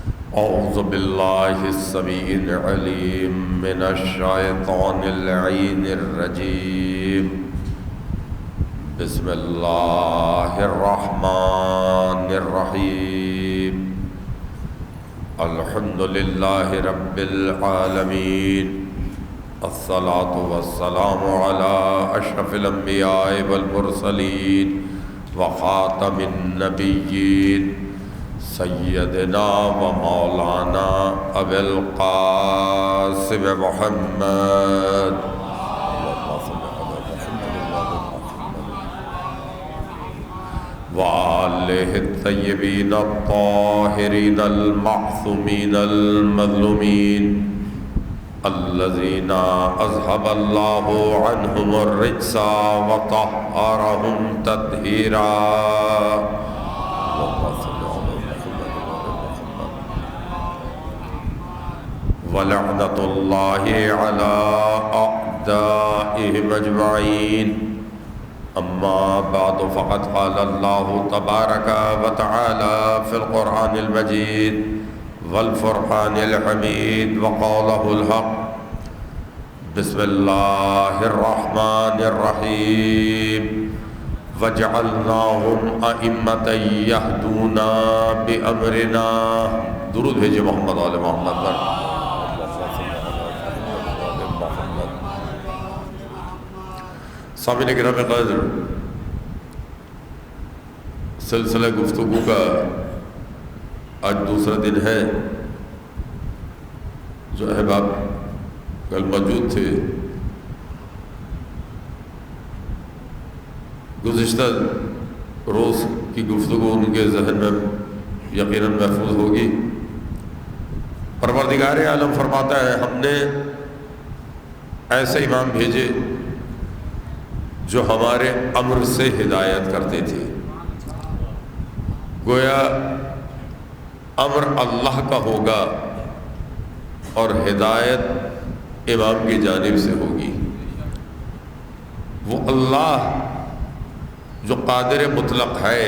اعوذ باللہ السمیع العلیم من الشیطان اللعین الرجیم بسم اللہ الرحمن الرحیم الحمد للہ رب العالمین الصلاة والسلام علی اشرف الانبیاء والمرسلین وخاتم النبیین سیدنا و مولانا ابی القاسم محمد وآلہ الطیبین الطاہرین المعصومین المظلومین الذین اذهب اللہ عنہم الرجس وطہرہم تطہیرا وَلَعْنَةُ اللَّهِ عَلَىٰ أَعْدَائِهِمْ أَجْمَعِينَ أَمَّا بَعْدُ فَقَدْ قَالَ اللَّهُ تَبَارَكَ وَتَعَالَى فِي الْقُرْآنِ الْمَجِيدِ وَالْفُرْقَانِ الْحَمِيدِ وَقَوْلَهُ الْحَقُّ بِسْمِ اللَّهِ الرَّحْمَنِ الرَّحِيمِ وَجَعَلْنَاهُمْ أَئِمَّةً يَهْدُونَ بِأَمْرِنَا درود بھیجے محمد آل محمد پر سامعین کرام قدر، سلسلہ گفتگو کا آج دوسرا دن ہے۔ جو احباب کل موجود تھے، گزشتہ روز کی گفتگو ان کے ذہن میں یقیناً محفوظ ہوگی۔ پروردگار عالم فرماتا ہے ہم نے ایسے امام بھیجے جو ہمارے امر سے ہدایت کرتے تھے۔ گویا امر اللہ کا ہوگا اور ہدایت امام کی جانب سے ہوگی۔ وہ اللہ جو قادر مطلق ہے،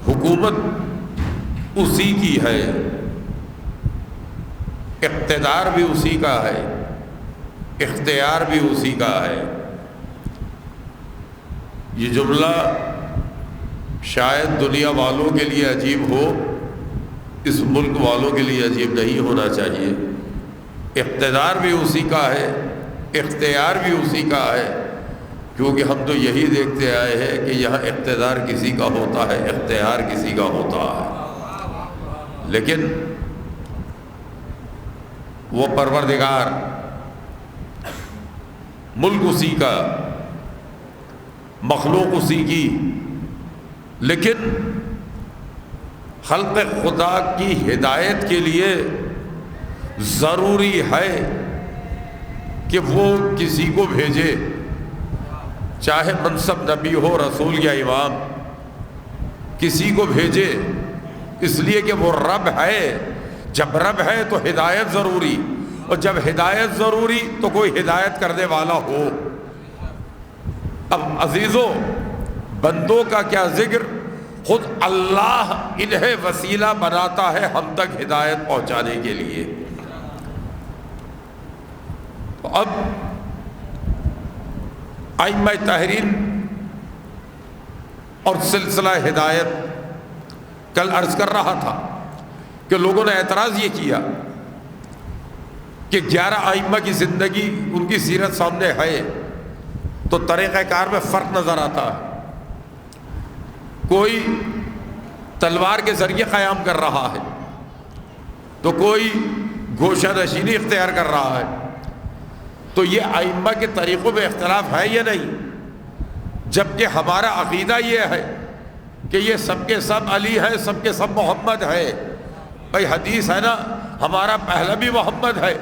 حکومت اسی کی ہے، اقتدار بھی اسی کا ہے، اختیار بھی اسی کا ہے۔ یہ جملہ شاید دنیا والوں کے لیے عجیب ہو، اس ملک والوں کے لیے عجیب نہیں ہونا چاہیے۔ اقتدار بھی اسی کا ہے، اختیار بھی اسی کا ہے، کیونکہ ہم تو یہی دیکھتے آئے ہیں کہ یہاں اقتدار کسی کا ہوتا ہے، اختیار کسی کا ہوتا ہے، لیکن وہ پروردگار، ملک اسی کا، مخلوق اسی کی، لیکن خلق خدا کی ہدایت کے لیے ضروری ہے کہ وہ کسی کو بھیجے، چاہے منصب نبی ہو، رسول یا امام، کسی کو بھیجے، اس لیے کہ وہ رب ہے۔ جب رب ہے تو ہدایت ضروری، اور جب ہدایت ضروری تو کوئی ہدایت کرنے والا ہو۔ اب عزیزو، بندوں کا کیا ذکر، خود اللہ انہیں وسیلہ بناتا ہے ہم تک ہدایت پہنچانے کے لیے۔ اب ائمہ طاہرین اور سلسلہ ہدایت، کل عرض کر رہا تھا کہ لوگوں نے اعتراض یہ کیا کہ 11 ائمہ کی زندگی، ان کی سیرت سامنے ہے تو طریقہ کار میں فرق نظر آتا ہے۔ کوئی تلوار کے ذریعے قیام کر رہا ہے تو کوئی گوشہ نشینی اختیار کر رہا ہے، تو یہ ائمہ کے طریقوں میں اختلاف ہے یا نہیں؟ جبکہ ہمارا عقیدہ یہ ہے کہ یہ سب کے سب علی ہے، سب کے سب محمد ہے۔ بھائی حدیث ہے نا، ہمارا پہلا بھی محمد ہے،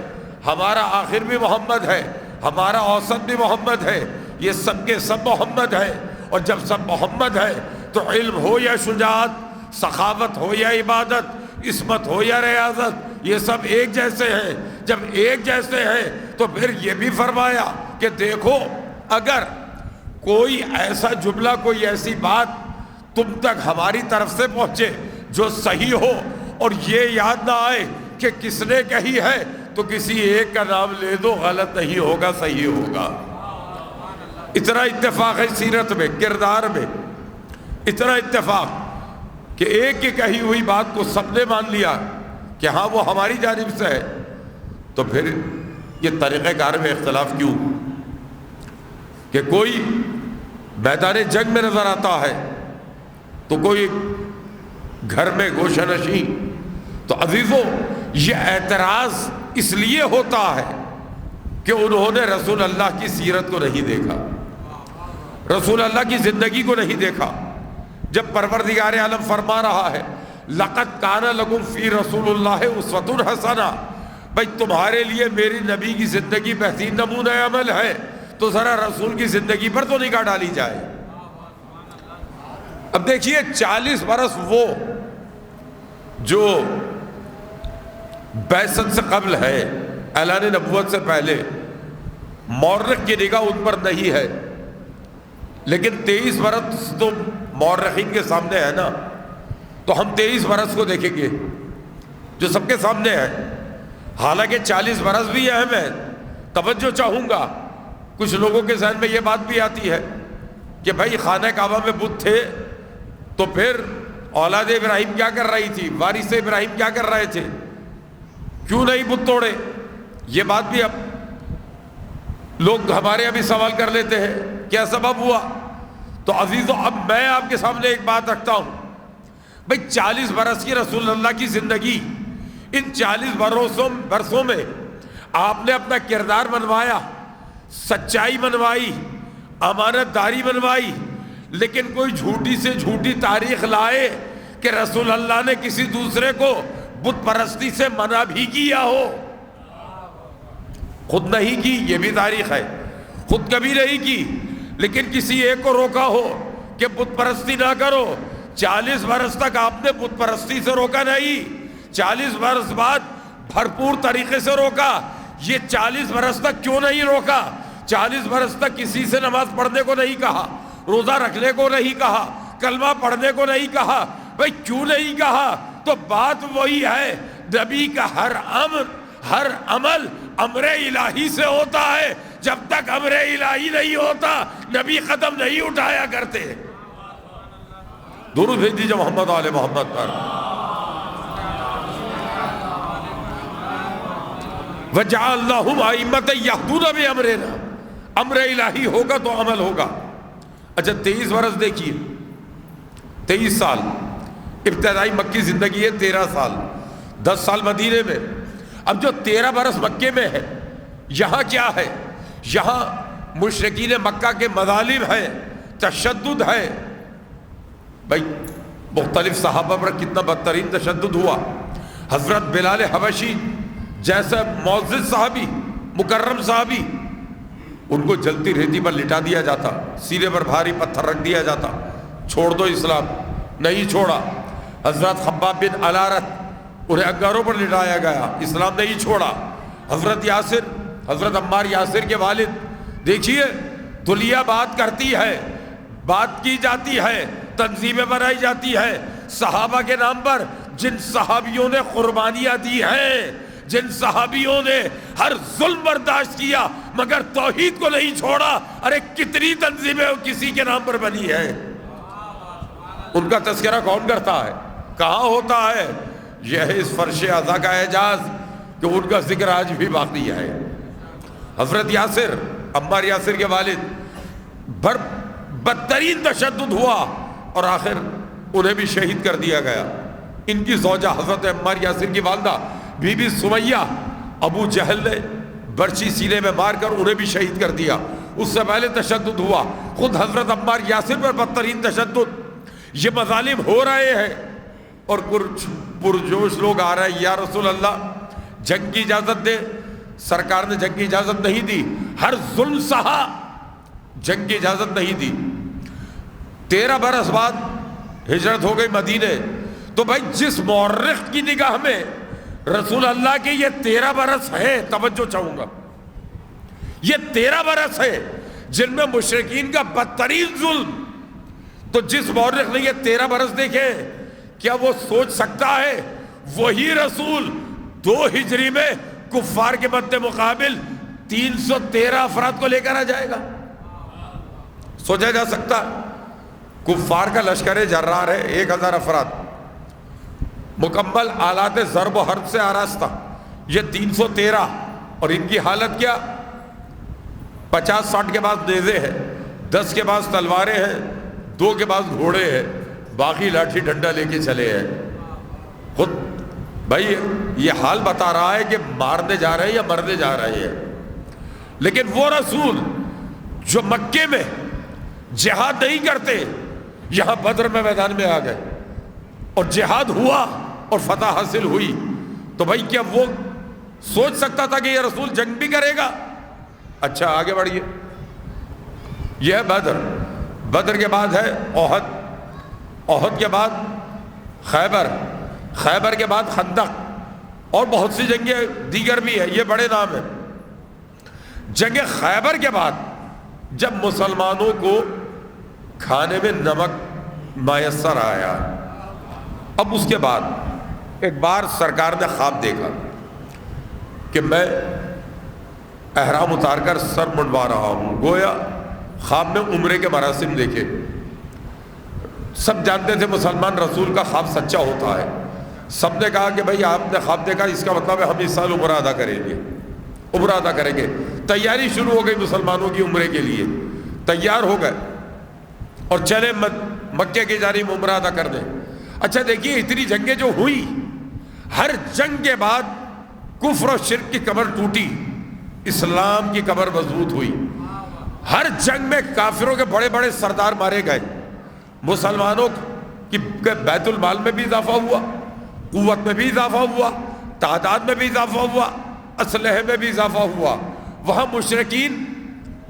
ہمارا آخر بھی محمد ہے، ہمارا اوسط بھی محمد ہے، یہ سب کے سب محمد ہے۔ اور جب سب محمد ہے تو علم ہو یا شجاعت، سخاوت ہو یا عبادت، عصمت ہو یا ریاضت، یہ سب ایک جیسے ہیں۔ جب ایک جیسے ہیں تو پھر یہ بھی فرمایا کہ دیکھو، اگر کوئی ایسا جملہ، کوئی ایسی بات تم تک ہماری طرف سے پہنچے جو صحیح ہو اور یہ یاد نہ آئے کہ کس نے کہی ہے تو کسی ایک کا نام لے دو، غلط نہیں ہوگا، صحیح ہوگا۔ اتنا اتفاق ہے سیرت میں، کردار میں، اتنا اتفاق کہ ایک کی کہی ہوئی بات کو سب نے مان لیا کہ ہاں وہ ہماری جانب سے ہے، تو پھر یہ طریقہ کار میں اختلاف کیوں؟ کہ کوئی میدان جنگ میں نظر آتا ہے تو کوئی گھر میں گوشہ نشین، تو عزیزو یہ اعتراض اس لیے ہوتا ہے کہ انہوں نے رسول اللہ کی سیرت کو نہیں دیکھا، رسول اللہ کی زندگی کو نہیں دیکھا۔ جب پروردگار عالم فرما رہا ہے لَقَدْ كَانَ لَكُمْ فِي رَسُولِ اللَّهِ أُسْوَةٌ حَسَنَةٌ، بھائی تمہارے لیے میری نبی کی زندگی بہترین نمونہ عمل ہے، تو ذرا رسول کی زندگی پر تو نگاہ ڈالی جائے۔ اب دیکھیے 40 برس وہ جو بعثت سے قبل ہے، اعلان نبوت سے پہلے، مورخ کی نگاہ ان پر نہیں ہے، لیکن 23 برس تو مورخین کے سامنے ہے نا، تو ہم 23 برس کو دیکھیں گے جو سب کے سامنے ہے۔ حالانکہ 40 برس بھی اہم ہے، توجہ چاہوں گا، کچھ لوگوں کے ذہن میں یہ بات بھی آتی ہے کہ بھائی خانہ کعبہ میں بت تھے تو پھر اولاد ابراہیم کیا کر رہی تھی، وارث ابراہیم کیا کر رہے تھے، کیوں نہیں بت توڑے؟ یہ بات بھی اب لوگ ہمارے ابھی سوال کر لیتے ہیں، کیا سبب ہوا؟ تو عزیزو اب میں آپ کے سامنے ایک بات رکھتا ہوں، بھئی 40 برس کی رسول اللہ کی زندگی، ان 40 برسوں میں آپ نے اپنا کردار بنوایا، سچائی بنوائی، امانت داری بنوائی، لیکن کوئی جھوٹی سے جھوٹی تاریخ لائے کہ رسول اللہ نے کسی دوسرے کو بت پرستی سے منع بھی کیا ہو، خود نہیں کی، یہ بھی تاریخ ہے، خود کبھی نہیں کی، لیکن کسی ایک کو روکا ہو کہ بت پرستی نہ کرو۔ 40 برس تک آپ نے بت پرستی سے روکا نہیں، 40 برس بعد بھرپور طریقے سے روکا۔ یہ 40 برس تک کیوں نہیں روکا؟ 40 برس تک کسی سے نماز پڑھنے کو نہیں کہا، روزہ رکھنے کو نہیں کہا، کلمہ پڑھنے کو نہیں کہا۔ بھئی کیوں نہیں کہا؟ تو بات وہی ہے، نبی کا ہر عمل امر الہی سے ہوتا ہے، جب تک امر الہی نہیں ہوتا نبی قدم نہیں اٹھایا کرتے۔ درود بھیج دیجئے محمد آل محمد پر۔ وَجَعَلْنَاهُمْ أَئِمَّةً يَهْدُونَ بِأَمْرِنَا، امر الہی ہوگا تو عمل ہوگا۔ اچھا 23 برس دیکھیے، 23 سال ابتدائی مکی زندگی ہے، 13 سال، 10 سال مدینے میں۔ اب جو 13 برس مکے میں ہے، یہاں کیا ہے؟ یہاں مشرکین مکہ کے مظالم ہیں، تشدد ہے۔ بھائی مختلف صحابہ پر کتنا بدترین تشدد ہوا۔ حضرت بلال حبشی جیسا معزز صحابی، مکرم صحابی، ان کو جلتی ریتی پر لٹا دیا جاتا، سینے پر بھاری پتھر رکھ دیا جاتا، چھوڑ دو اسلام، نہیں چھوڑا۔ حضرت خباب بن الارت، انہیں انگاروں پر لٹایا گیا، اسلام نہیں چھوڑا۔ حضرت یاسر، حضرت عمار یاسر کے والد، دیکھیے دنیا بات کرتی ہے، بات کی جاتی ہے، تنظیمیں بنائی جاتی ہے صحابہ کے نام پر، جن صحابیوں نے قربانیاں دی ہیں، جن صحابیوں نے ہر ظلم برداشت کیا مگر توحید کو نہیں چھوڑا۔ ارے کتنی تنظیمیں کسی کے نام پر بنی ہے، ان کا تذکرہ کون کرتا ہے، کہاں ہوتا ہے؟ یہ ہے اس فرش عزا کا اعجاز کہ ان کا ذکر آج بھی باقی ہے۔ حضرت یاسر، عمار یاسر کے والد، بدترین تشدد ہوا اور آخر انہیں بھی شہید کر دیا گیا۔ ان کی زوجہ حضرت عمار یاسر کی والدہ بی بی سمیہ، ابو جہل نے برچی سینے میں مار کر انہیں بھی شہید کر دیا۔ اس سے پہلے تشدد ہوا، خود حضرت عمار یاسر پر بدترین تشدد۔ یہ مظالم ہو رہے ہیں اور کچھ پرجوش لوگ آ رہے ہیں، یا رسول اللہ جنگ کی اجازت دے۔ سرکار نے جنگ کی اجازت نہیں دی، ہر ظلم سہا، جنگ کی اجازت نہیں دی۔ 13 برس بعد ہجرت ہو گئی مدینے۔ تو بھائی جس مورخ کی نگاہ میں رسول اللہ کے یہ 13 برس ہے، توجہ چاہوں گا، یہ 13 برس ہے جن میں مشرکین کا بدترین ظلم، تو جس مورخ نے یہ 13 برس دیکھے کیا وہ سوچ سکتا ہے وہی رسول 2 ہجری میں کفار کے مد مقابل 313 افراد کو لے کر آ جائے گا؟ سوچا جا سکتا؟ کفار کا لشکر جرار ہے 1000 افراد، مکمل آلات ضرب و حرب سے آراستہ، یہ 313، اور ان کی حالت کیا؟ 50-60 کے بعد نیزے ہیں، 10 کے بعد تلواریں ہیں، 2 کے بعد گھوڑے ہیں، باقی لاٹھی ڈنڈا لے کے چلے ہیں۔ خود بھائی یہ حال بتا رہا ہے کہ مارنے جا رہے ہیں یا مرنے جا رہے ہیں۔ لیکن وہ رسول جو مکے میں جہاد نہیں کرتے، یہاں بدر میں میدان میں آ گئے اور جہاد ہوا اور فتح حاصل ہوئی، تو بھائی کیا وہ سوچ سکتا تھا کہ یہ رسول جنگ بھی کرے گا؟ اچھا آگے بڑھیے، یہ ہے بدر، بدر کے بعد ہے احد، احد کے بعد خیبر، خیبر کے بعد خندق، اور بہت سی جنگیں دیگر بھی ہیں، یہ بڑے نام ہیں۔ جنگ خیبر کے بعد جب مسلمانوں کو کھانے میں نمک میسر آیا، اب اس کے بعد ایک بار سرکار نے خواب دیکھا کہ میں احرام اتار کر سر منڈوا رہا ہوں، گویا خواب میں عمرے کے مراسم دیکھے۔ سب جانتے تھے مسلمان رسول کا خواب سچا ہوتا ہے، سب نے کہا کہ بھائی آپ نے خواب دیکھا، اس کا مطلب ہے ہم اس سال عمرہ ادا کریں گے، عمرہ ادا کریں گے۔ تیاری شروع ہو گئی مسلمانوں کی عمرے کے لیے، تیار ہو گئے اور چلے مکے کی جانب عمرہ ادا کر دیں۔ اچھا دیکھیے اتنی جنگیں جو ہوئی، ہر جنگ کے بعد کفر و شرک کی کمر ٹوٹی، اسلام کی کمر مضبوط ہوئی۔ ہر جنگ میں کافروں کے بڑے بڑے سردار مارے گئے، مسلمانوں کی بیت المال میں بھی اضافہ ہوا، قوت میں بھی اضافہ ہوا، تعداد میں بھی اضافہ ہوا، اسلحے میں بھی اضافہ ہوا۔ وہاں مشرکین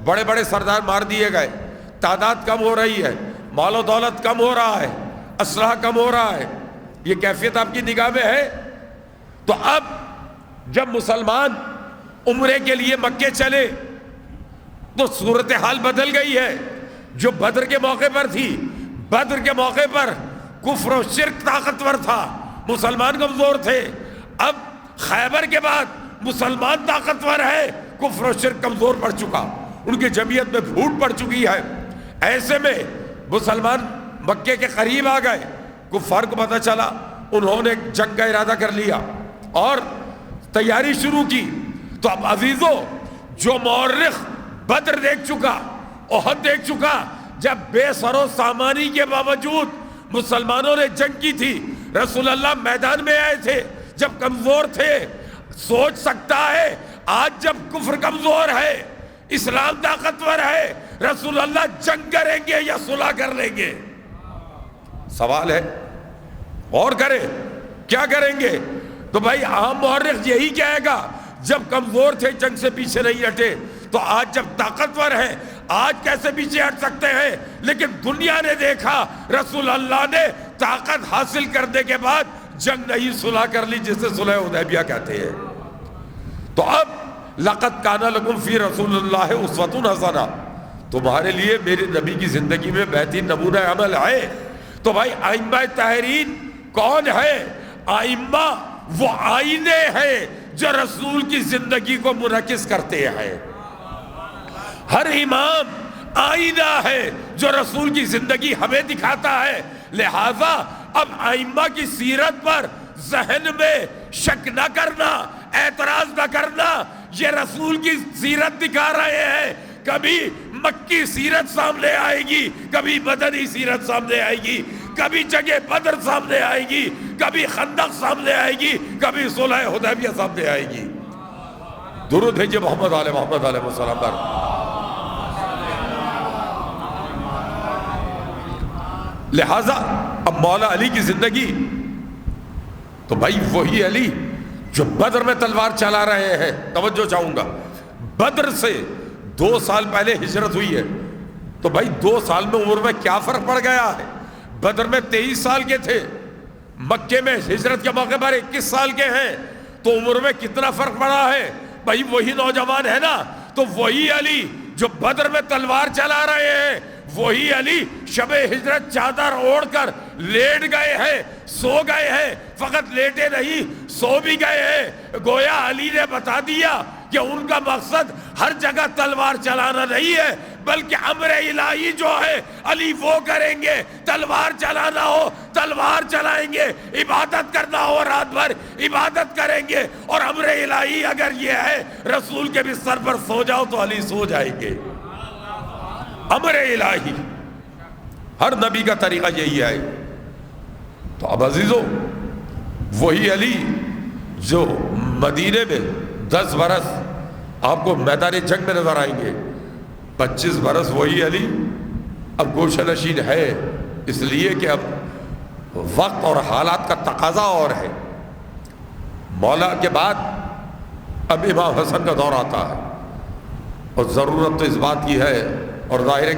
بڑے بڑے سردار مار دیے گئے، تعداد کم ہو رہی ہے، مال و دولت کم ہو رہا ہے، اسلحہ کم ہو رہا ہے۔ یہ کیفیت آپ کی نگاہ میں ہے؟ تو اب جب مسلمان عمرے کے لیے مکے چلے تو صورتحال بدل گئی ہے۔ جو بدر کے موقع پر تھی، بدر کے موقع پر کفر و شرک طاقتور تھا، مسلمان کمزور تھے۔ اب خیبر کے بعد مسلمان طاقتور ہے، کفر و شرک کمزور پڑ چکا، ان کی جمعیت میں پھوٹ پڑ چکی ہے۔ ایسے میں مسلمان مکے کے قریب آ گئے، کفار کو پتہ چلا، انہوں نے جنگ کا ارادہ کر لیا اور تیاری شروع کی۔ تو اب عزیزو، جو مورخ بدر دیکھ چکا، احد دیکھ چکا، جب بے سر و سامانی کے باوجود مسلمانوں نے جنگ کی تھی، رسول اللہ میدان میں آئے تھے جب کمزور تھے، سوچ سکتا ہے آج جب کفر کمزور ہے، اسلام طاقتور ہے، رسول اللہ جنگ کریں گے یا صلح کر لیں گے؟ سوال ہے، اور کریں کیا کریں گے؟ تو بھائی عام مورخ یہی کہے گا، جب کمزور تھے جنگ سے پیچھے نہیں ہٹے، تو آج جب طاقتور ہیں آج کیسے پیچھے ہٹ سکتے ہیں؟ لیکن دنیا نے دیکھا رسول اللہ نے طاقت حاصل کرنے کے بعد جنگ نہیں صلح کر لی، جسے صلح حدیبیہ کہتے ہیں۔ تو اب لقد کان لکم فی رسول اللہ اسوۃ حسنہ، تمہارے لیے میرے نبی کی زندگی میں بہترین نمونہ عمل ہے۔ تو بھائی ائمہ طاہرین کون ہے؟ ائمہ وہ آئینے ہیں جو رسول کی زندگی کو منعکس کرتے ہیں۔ ہر امام آئینہ ہے جو رسول کی زندگی ہمیں دکھاتا ہے۔ لہذا اب ائمہ کی سیرت پر ذہن میں شک نہ کرنا، اعتراض نہ کرنا، یہ رسول کی سیرت دکھا رہے ہیں۔ کبھی مکی سیرت سامنے آئے گی، کبھی مدنی سیرت سامنے آئے گی، کبھی جنگ بدر سامنے آئے گی، کبھی خندق سامنے آئے گی، کبھی صلح حدیبیہ سامنے آئے گی۔ درود بھیجئے محمد علیہ محمد علیہ وسلم پر۔ لہذا اب مولا علی کی زندگی، تو بھائی وہی علی جو بدر میں تلوار چلا رہے ہیں۔ توجہ چاہوں گا، بدر سے 2 سال پہلے ہجرت ہوئی ہے، تو بھائی 2 سال میں عمر میں کیا فرق پڑ گیا ہے؟ بدر میں 23 سال کے تھے، مکے میں ہجرت کے موقع پر 21 سال کے ہیں، تو عمر میں کتنا فرق پڑا ہے؟ بھائی وہی نوجوان ہے نا۔ تو وہی علی جو بدر میں تلوار چلا رہے ہیں، وہی علی شب ہجرت چادر اوڑھ کر لیٹ گئے ہیں، سو گئے ہیں، فقط لیٹے نہیں سو بھی گئے ہیں۔ گویا علی نے بتا دیا کہ ان کا مقصد ہر جگہ تلوار چلانا نہیں ہے، بلکہ امر الہی جو ہے علی وہ کریں گے۔ تلوار چلانا ہو تلوار چلائیں گے، عبادت کرنا ہو رات بھر عبادت کریں گے، اور امر الہی اگر یہ ہے رسول کے بستر پر سو جاؤ تو علی سو جائیں گے۔ امر الہی ہر نبی کا طریقہ یہی ہے۔ تو اب عزیزو، وہی علی جو مدینے میں 10 برس آپ کو میدان جنگ میں نظر آئیں گے، 25 برس وہی علی اب گوشہ نشین ہے، اس لیے کہ اب وقت اور حالات کا تقاضا اور ہے۔ مولا کے بعد اب امام حسن کا دور آتا ہے، اور ضرورت تو اس بات کی ہے، اور ظاہر ہے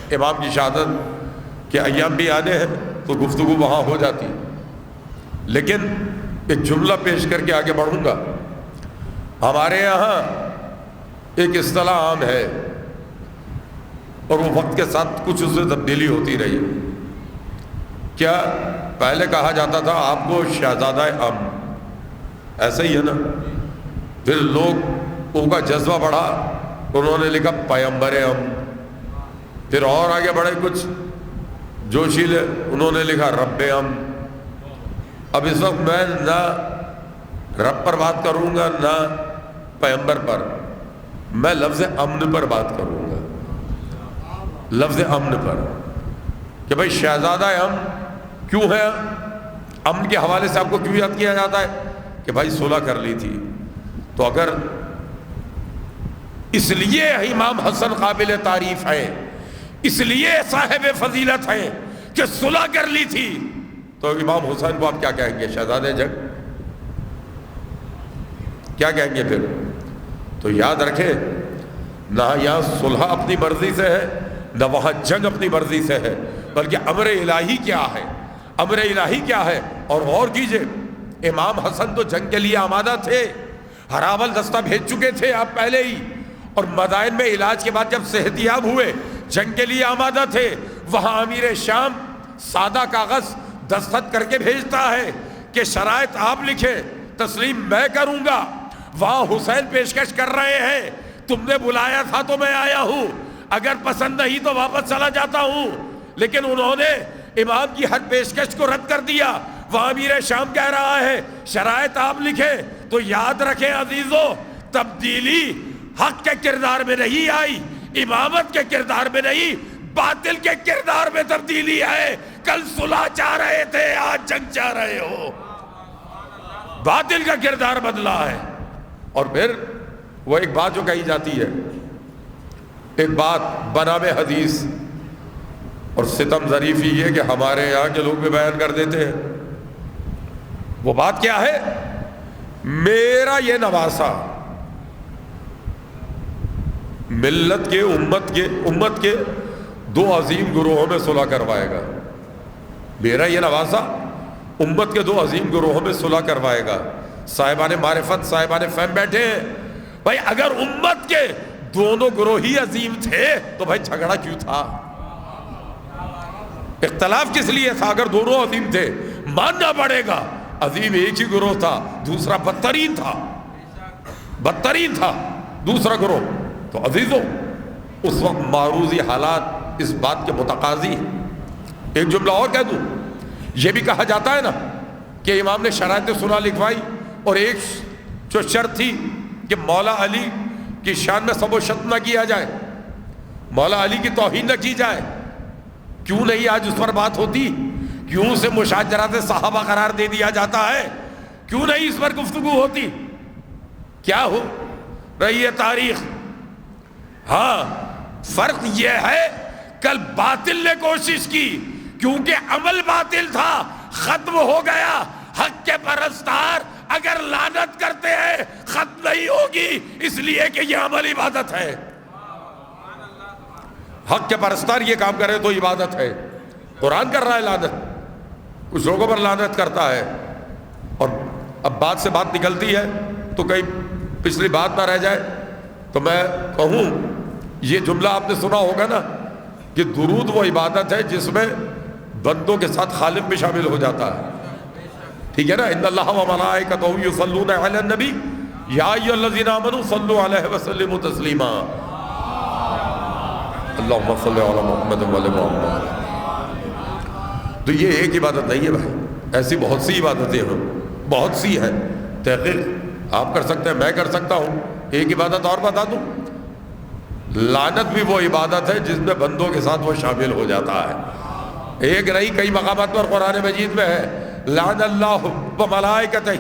کہ امام کی شہادت کے ایام بھی آنے ہیں تو گفتگو وہاں ہو جاتی، لیکن ایک جملہ پیش کر کے آگے بڑھوں گا۔ ہمارے یہاں ایک اصطلاح عام ہے، اور وہ وقت کے ساتھ کچھ اس میں تبدیلی ہوتی رہی۔ کیا پہلے کہا جاتا تھا آپ کو شہزادہ ایسا ہی ہے نا، پھر لوگوں کا جذبہ بڑھا، انہوں نے لکھا پیمبر پھر اور آگے بڑھے کچھ جوشیلے، انہوں نے لکھا رب اب اس وقت میں نہ رب پر بات کروں گا نہ پیمبر پر، میں لفظ امن پر بات کروں گا، لفظ امن پر، کہ بھائی شہزادہ کیوں ہے؟ امن کے حوالے سے آپ کو کیوں یاد کیا جاتا ہے؟ کہ بھائی صلح کر لی تھی۔ تو اگر اس لیے امام حسن قابل تعریف ہے، اس لیے صاحب فضیلت ہے کہ صلح کر لی تھی، تو امام حسین کو آپ کیا کہیں گے؟ شہزادہ جنگ کیا کہیں گے پھر؟ تو یاد رکھیں، نہ یہاں صلح اپنی مرضی سے ہے، نہ وہاں جنگ اپنی مرضی سے ہے، بلکہ امر الہی کیا ہے، امر الہی کیا ہے۔ اور غور کیجئے، امام حسن تو جنگ کے لیے آمادہ تھے، ہراول دستہ بھیج چکے تھے آپ پہلے ہی، اور مدائن میں علاج کے بعد جب صحت یاب ہوئے جنگ کے لیے آمادہ تھے۔ وہاں امیر شام سادہ کاغذ دستخط کر کے بھیجتا ہے کہ شرائط آپ لکھیں، تسلیم میں کروں گا۔ وہاں حسین پیشکش کر رہے ہیں، تم نے بلایا تھا تو میں آیا ہوں، اگر پسند نہیں تو واپس چلا جاتا ہوں، لیکن انہوں نے امام کی ہر پیشکش کو رد کر دیا۔ وہاں امیر شام کہہ رہا ہے شرائط آپ لکھیں۔ تو یاد رکھیں عزیزو، تبدیلی حق کے کردار میں نہیں آئی، امامت کے کردار میں نہیں، باطل کے کردار میں تبدیلی ہے۔ کل صلح چاہ رہے تھے، آج جنگ چاہ رہے ہو، باطل کا کردار بدلا ہے۔ اور پھر وہ ایک بات جو کہی جاتی ہے، ایک بات بنام حدیث، اور ستم ظریف ہی ہے کہ ہمارے یہاں کے لوگ بھی بیان کر دیتے ہیں۔ وہ بات کیا ہے؟ میرا یہ نواسا ملت کے امت کے 2 عظیم گروہوں میں صلح کروائے گا۔ میرا یہ نواسا امت کے 2 عظیم گروہوں میں صلح کروائے گا۔ صاحبان معرفت، صاحبان فہم بیٹھے ہیں، بھائی اگر امت کے دونوں گروہ ہی عظیم تھے تو بھائی جھگڑا کیوں تھا؟ اختلاف کس لیے تھا اگر دونوں عظیم تھے؟ ماننا پڑے گا عظیم ایک ہی گروہ تھا، دوسرا بدترین تھا دوسرا گروہ۔ تو عزیزو، اس وقت معروضی حالات اس بات کے متقاضی ہیں۔ ایک جملہ اور کہہ دوں، یہ بھی کہا جاتا ہے نا کہ امام نے شرائط صلح لکھوائی، اور ایک جو شرط تھی کہ مولا علی کی شان میں سب و شتم نہ کیا جائے، مولا علی کی توہین نہ کی جائے۔ کیوں نہیں آج اس پر بات ہوتی؟ کیوں اسے مشاجرات صحابہ قرار دے دیا جاتا ہے؟ کیوں نہیں اس پر گفتگو ہوتی؟ کیا ہو رہی ہے تاریخ؟ ہاں، فرق یہ ہے کل باطل نے کوشش کی، کیونکہ عمل باطل تھا، ختم ہو گیا۔ حق کے پرستار اگر لعنت کرتے ہیں ختم نہیں ہوگی، اس لیے کہ یہ عمل عبادت ہے۔ حق کے پرستار یہ کام کرے تو عبادت ہے۔ قرآن کر رہا ہے لعنت، کچھ لوگوں پر لعنت کرتا ہے، اور اب بات سے بات نکلتی ہے تو کہیں پچھلی بات نہ رہ جائے تو میں کہوں، یہ جملہ آپ نے سنا ہوگا نا کہ درود وہ عبادت ہے جس میں بندوں کے ساتھ خالق بھی شامل ہو جاتا ہے. ٹھیک ہے نا؟ ان اللہ و ملائکتہ یصلون علی النبی یا ایھا الذین آمنوا صلوا علیہ وسلموا تسلیما. اللہم صل علی محمد و علی محمد. تو یہ ایک عبادت نہیں ہے بھائی، ایسی بہت سی عبادتیں ہیں، بہت سی ہیں. تحقیق آپ کر سکتے ہیں، میں کر سکتا ہوں. ایک عبادت اور بتا دوں، لعنت بھی وہ عبادت ہے جس میں بندوں کے ساتھ وہ شامل ہو جاتا ہے. ایک نہیں، کئی مقامات پر قرآن مجید میں ہے لعن اللہ وملائکتہ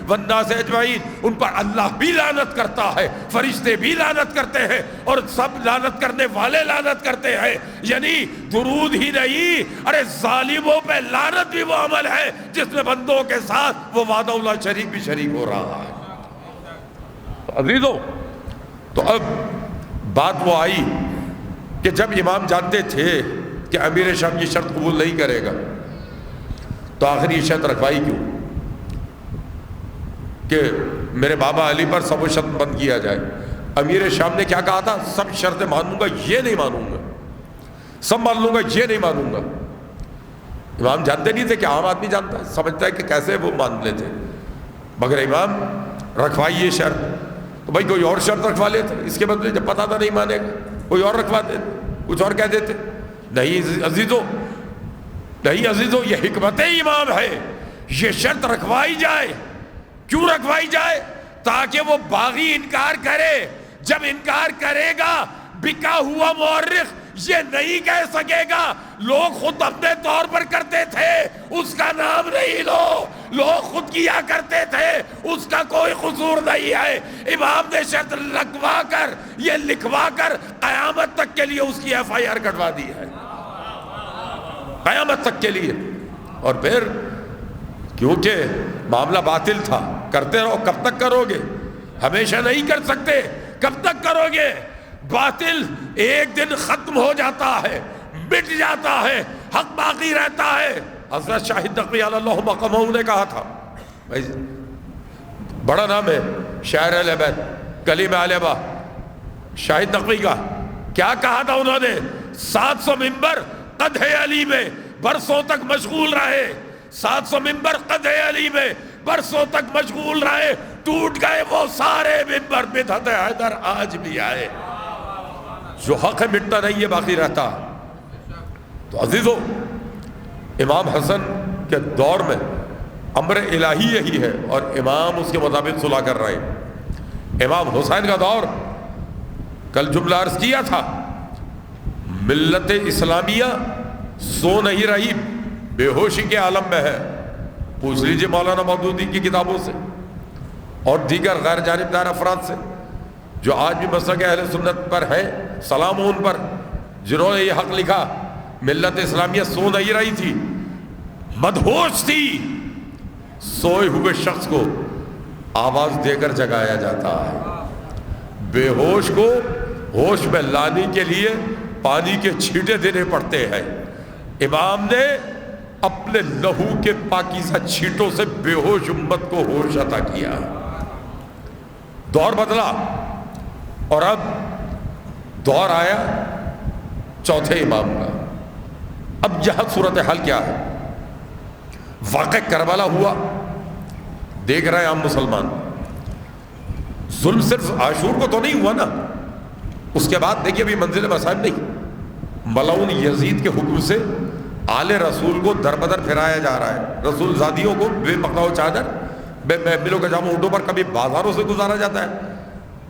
والناس اجمعین. ان پر اللہ بھی لعنت کرتا ہے، فرشتے بھی لعنت کرتے ہیں، اور سب لعنت کرنے والے لعنت کرتے ہیں. یعنی درود ہی نہیں، ارے ظالموں پہ لعنت بھی وہ عمل ہے جس میں بندوں کے ساتھ وہ وحدہ لا شریک بھی شریک ہو رہا ہے. عزیزو، تو اب بات وہ آئی کہ جب امام جانتے تھے کہ امیر شام یہ شرط قبول نہیں کرے گا تو آخر یہ شرط رکھوائی کیوں کہ میرے بابا علی پر سب و شرط بند کیا جائے. امیر شام نے کیا کہا تھا؟ سب شرطیں مانوں گا، یہ نہیں مانوں گا. سب مان لوں گا، یہ نہیں مانوں گا. امام جانتے نہیں تھے کہ عام آدمی جانتا ہے، سمجھتا ہے کہ کیسے وہ مان لیتے. مگر امام رکھوائی یہ شرط، تو بھائی کوئی اور شرط رکھوا لیتے. اس کے بدلے جب پتا تھا نہیں مانے گا کوئی اور رکھوا دیتے، کچھ اور کہہ دیتے. نہیں عزیزو، نہیں عزیزو، یہ حکمت امام ہے. یہ شرط رکھوائی جائے. کیوں رکھوائی جائے؟ تاکہ وہ باغی انکار کرے. جب انکار کرے گا بکا ہوا مورخ یہ نہیں کہہ سکے گا لوگ خود اپنے طور پر کرتے تھے، اس کا نام نہیں لو. لوگ خود کیا کرتے تھے، اس کا کوئی قصور نہیں ہے. امام نے شرط لگوا کر، یہ لکھوا کر قیامت تک کے لیے اس کی ایف آئی آر کٹوا دی ہے، قیامت تک کے لیے. اور پھر کیونکہ معاملہ باطل تھا، کرتے رہو. کب تک کرو گے؟ ہمیشہ نہیں کر سکتے. کب تک کرو گے؟ باطل ایک دن ختم ہو جاتا ہے، مٹ جاتا ہے، حق باقی رہتا ہے. حضرت شاہد نقوی علی اللہ مقامہ نے کہا تھا، بڑا نام ہے شاعر اہل بیت، کلیم علیبہ شاہد نقوی کا. کیا کہا تھا انہوں نے؟ 700 ممبر قدح علی میں برسوں تک مشغول رہے. 700 ممبر قدح علی میں برسوں تک مشغول رہے. ٹوٹ گئے وہ سارے ممبر. بدعت حیدر آج بھی آئے. جو حق ہے مٹتا نہیں ہے، باقی رہتا. تو عزیزو، امام حسن کے دور میں امر الہی یہی ہے اور امام اس کے مطابق صلح کر رہے ہیں. امام حسین کا دور، کل جملہ عرض کیا تھا، ملت اسلامیہ سو نہیں رہی، بے ہوشی کے عالم میں ہے. پوچھ لیجئے مولانا مودودی کی کتابوں سے اور دیگر غیر جانبدار افراد سے جو آج بھی مسلک اہل سنت پر ہیں. سلام ان پر جنہوں نے یہ حق لکھا. ملت اسلامیہ سو نہیں رہی تھی، مدہوش تھی. سوئے ہوئے شخص کو آواز دے کر جگایا جاتا ہے. بے ہوش کو ہوش میں لانے کے لیے پانی کے چھینٹے دینے پڑتے ہیں. امام نے اپنے لہو کے پاکیزہ چھینٹوں سے بے ہوش امت کو ہوش عطا کیا. دور بدلا اور اب دور آیا چوتھے امام کا. اب یہاں صورتحال کیا ہے؟ واقع کربلا ہوا، دیکھ رہے ہیں ہم مسلمان. ظلم صرف عاشور کو تو نہیں ہوا نا، اس کے بعد دیکھیے ابھی منزل مسائب نہیں، ملعون یزید کے حکم سے آل رسول کو در بدر پھرایا جا رہا ہے. رسول زادیوں کو بے مقنع و چادر، بے محملوں کا جامع اونٹوں پر کبھی بازاروں سے گزارا جاتا ہے،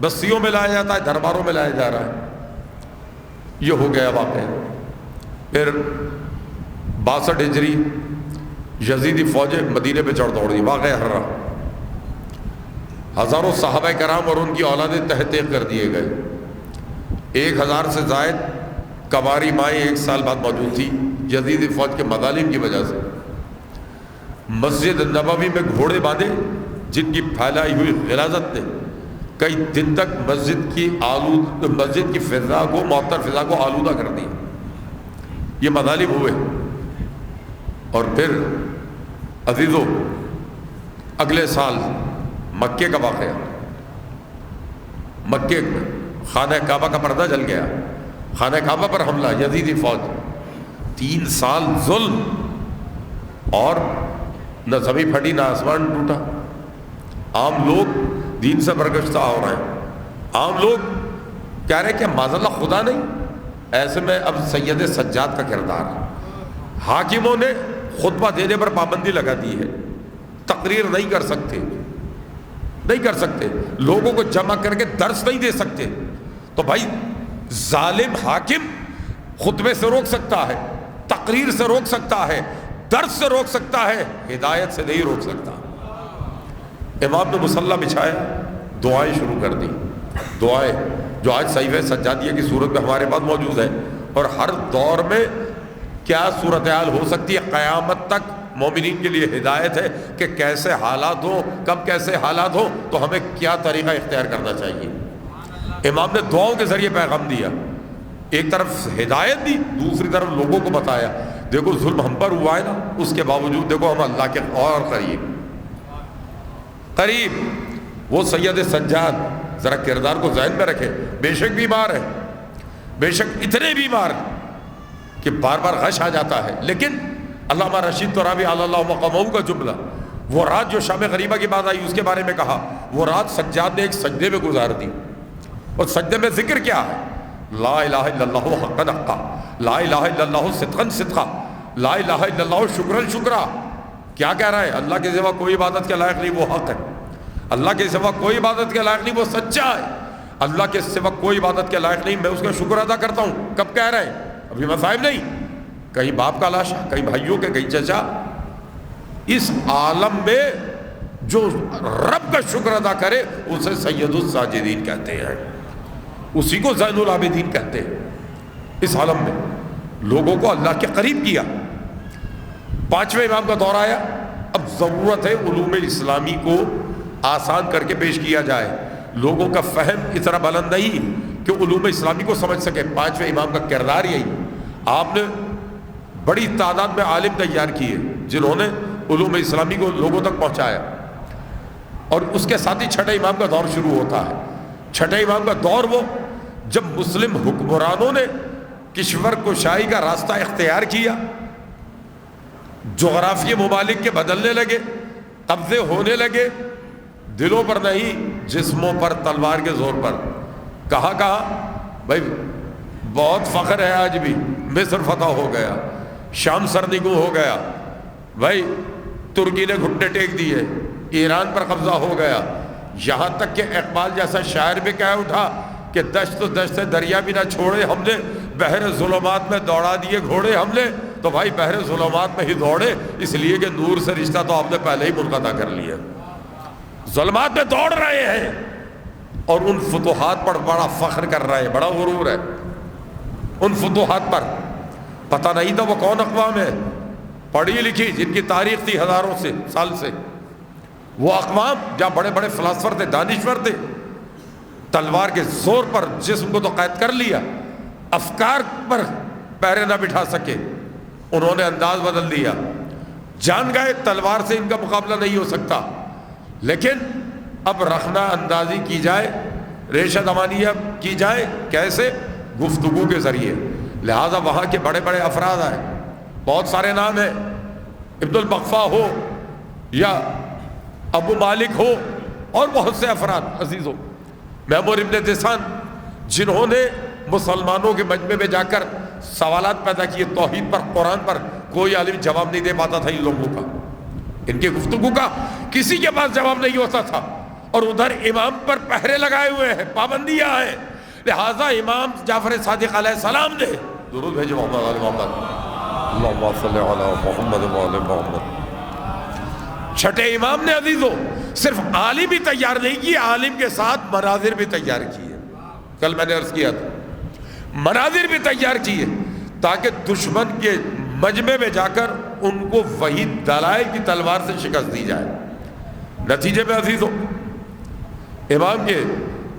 بستیوں میں لایا جاتا ہے، درباروں میں لایا جا رہا ہے. یہ ہو گیا واقعہ. پھر 62 ہجری یزیدی فوجیں مدینے پہ چڑھ دوڑی. واقعہ ہر رہا، ہزاروں صحابہ کرام اور ان کی اولادیں تحقیق کر دیے گئے. 1000 سے زائد کماری مائیں 1 سال بعد موجود تھی یزیدی فوج کے مظالم کی وجہ سے. مسجد نبوی میں گھوڑے باندھے جن کی پھیلائی ہوئی غلاظت نے کئی دن تک مسجد کی فضا کو، معطر فضا کو آلودہ کر دی. یہ مظالم ہوئے. اور پھر عزیزو اگلے سال مکے کا واقعہ. مکے میں خانہ کعبہ کا پردہ جل گیا، خانہ کعبہ پر حملہ، یزیدی فوج. 3 سال ظلم، اور نہ زمین پھٹی نہ آسمان ٹوٹا. عام لوگ دین سے برگشتہ ہو رہے ہیں، عام لوگ کہہ رہے ہیں کہ معاذ اللہ خدا نہیں. ایسے میں اب سید سجاد کا کردار ہے. حاکموں نے خطبہ دینے پر پابندی لگا دی ہے، تقریر نہیں کر سکتے، نہیں کر سکتے، لوگوں کو جمع کر کے درس نہیں دے سکتے. تو بھائی ظالم حاکم خطبے سے روک سکتا ہے، تقریر سے روک سکتا ہے، درس سے روک سکتا ہے، ہدایت سے نہیں روک سکتا. امام نے مصلی بچھایا، دعائیں شروع کر دی. دعائیں جو آج صحیفہ سجادیہ کی صورت میں ہمارے پاس موجود ہے، اور ہر دور میں کیا صورتحال ہو سکتی ہے، قیامت تک مومنین کے لیے ہدایت ہے کہ کیسے حالات ہوں، کب کیسے حالات ہوں تو ہمیں کیا طریقہ اختیار کرنا چاہیے. امام نے دعاؤں کے ذریعے پیغام دیا، ایک طرف ہدایت دی، دوسری طرف لوگوں کو بتایا دیکھو ظلم ہم پر ہوا ہے نا، اس کے باوجود دیکھو ہم اللہ کے اور قریب. وہ سید سجاد ذرا کردار کو ذہن میں رکھے. بے شک بیمار ہے، بے شک اتنے بیمار کہ بار بار غش آ جاتا ہے، لیکن علامہ رشید ترابی علی اللہ مقامہ کا جملہ، وہ رات جو شام غریبہ کی بات آئی اس کے بارے میں کہا، وہ رات سجاد نے ایک سجدے میں گزار دی. اور سجدے میں ذکر کیا ہے؟ لا الہ الا اللہ حقا حقا، لا الہ الا اللہ صدقا صدقا، لا الہ الا اللہ شکرا شکرا. کیا کہہ رہا ہے؟ اللہ کے سوا کوئی عبادت کے لائق نہیں، وہ حق ہے. اللہ کے سوا کوئی عبادت کے لائق نہیں، وہ سچا ہے. اللہ کے سوا کوئی عبادت کے لائق نہیں، میں اس کا شکر ادا کرتا ہوں. کب کہہ رہے ہیں؟ ابھی مصائب نہیں، کہیں باپ کا لاشا، کہیں بھائیوں کے، کہیں چچا. اس عالم میں جو رب کا شکر ادا کرے اسے سید الساجدین کہتے ہیں، اسی کو زین العابدین کہتے ہیں. اس عالم میں لوگوں کو اللہ کے قریب کیا. 5ویں امام کا دور آیا. اب ضرورت ہے علوم اسلامی کو آسان کر کے پیش کیا جائے. لوگوں کا فہم اتنا بلند نہیں کہ علوم اسلامی کو سمجھ سکے. 5ویں امام کا کردار یہی، آپ نے بڑی تعداد میں عالم تیار کیے جنہوں نے علوم اسلامی کو لوگوں تک پہنچایا. اور اس کے ساتھ ہی 6ٹھے امام کا دور شروع ہوتا ہے. 6ٹھے امام کا دور وہ جب مسلم حکمرانوں نے کشور کشائی کا راستہ اختیار کیا، جغرافیہ ممالک کے بدلنے لگے، قبضے ہونے لگے، دلوں پر نہیں جسموں پر تلوار کے زور پر. کہاں بھائی بہت فخر ہے آج بھی، مصر فتح ہو گیا، شام سرنگوں ہو گیا، بھائی ترکی نے گھٹنے ٹیک دیے، ایران پر قبضہ ہو گیا. یہاں تک کہ اقبال جیسا شاعر بھی کہہ اٹھا کہ دشت دشت دریا بھی نہ چھوڑے ہم نے، بحر ظلمات میں دوڑا دیے گھوڑے ہم نے. تو بھائی بحر ظلمات میں ہی دوڑے، اس لیے کہ نور سے رشتہ تو آپ نے پہلے ہی منقطع کر لیا. ظلمات میں دوڑ رہے ہیں اور ان فتوحات پر بڑا فخر کر رہے ہیں، بڑا غرور ہے ان فتوحات پر. پتہ نہیں تھا وہ کون اقوام ہے پڑھی لکھی جن کی تاریخ تھی ہزاروں سے سال سے. وہ اقوام جہاں بڑے بڑے فلاسفر تھے، دانشور تھے، تلوار کے زور پر جسم کو تو قید کر لیا، افکار پر پیرے نہ بٹھا سکے. انہوں نے انداز بدل دیا، جان گئے تلوار سے ان کا مقابلہ نہیں ہو سکتا. لیکن اب رخنہ اندازی کی جائے، ریشہ دمانیہ کی جائے، کیسے؟ گفتگو کے ذریعے. لہذا وہاں کے بڑے بڑے افراد آئے، بہت سارے نام ہیں، ابن البقفا ہو یا ابو مالک ہو اور بہت سے افراد عزیزوں، میمور ابن دسان، جنہوں نے مسلمانوں کے مجمع میں جا کر سوالات پیدا کیے توحید پر، قرآن پر. کوئی عالم جواب نہیں دے پاتا تھا ان لوگوں کا، ان کی گفتگو کا کسی کے پاس جواب نہیں ہوتا تھا. اور ادھر امام پر پہرے لگائے ہوئے ہیں، پابندیاں ہیں. لہٰذا امام جعفر صادق علیہ السلام نے درود بھیجو محمد علی محمد، اللہم صلی علی محمد وعلی محمد. 6ٹھے امام نے عزیزوں صرف عالم بھی تیار نہیں کیے، عالم کے ساتھ مناظر بھی تیار کیے. کل میں نے عرض کیا تھا، مناظر بھی تیار کیے تاکہ دشمن کے مجمع میں جا کر ان کو وہی دلائل کی تلوار سے شکست دی جائے. نتیجے میں عزیزوں امام کے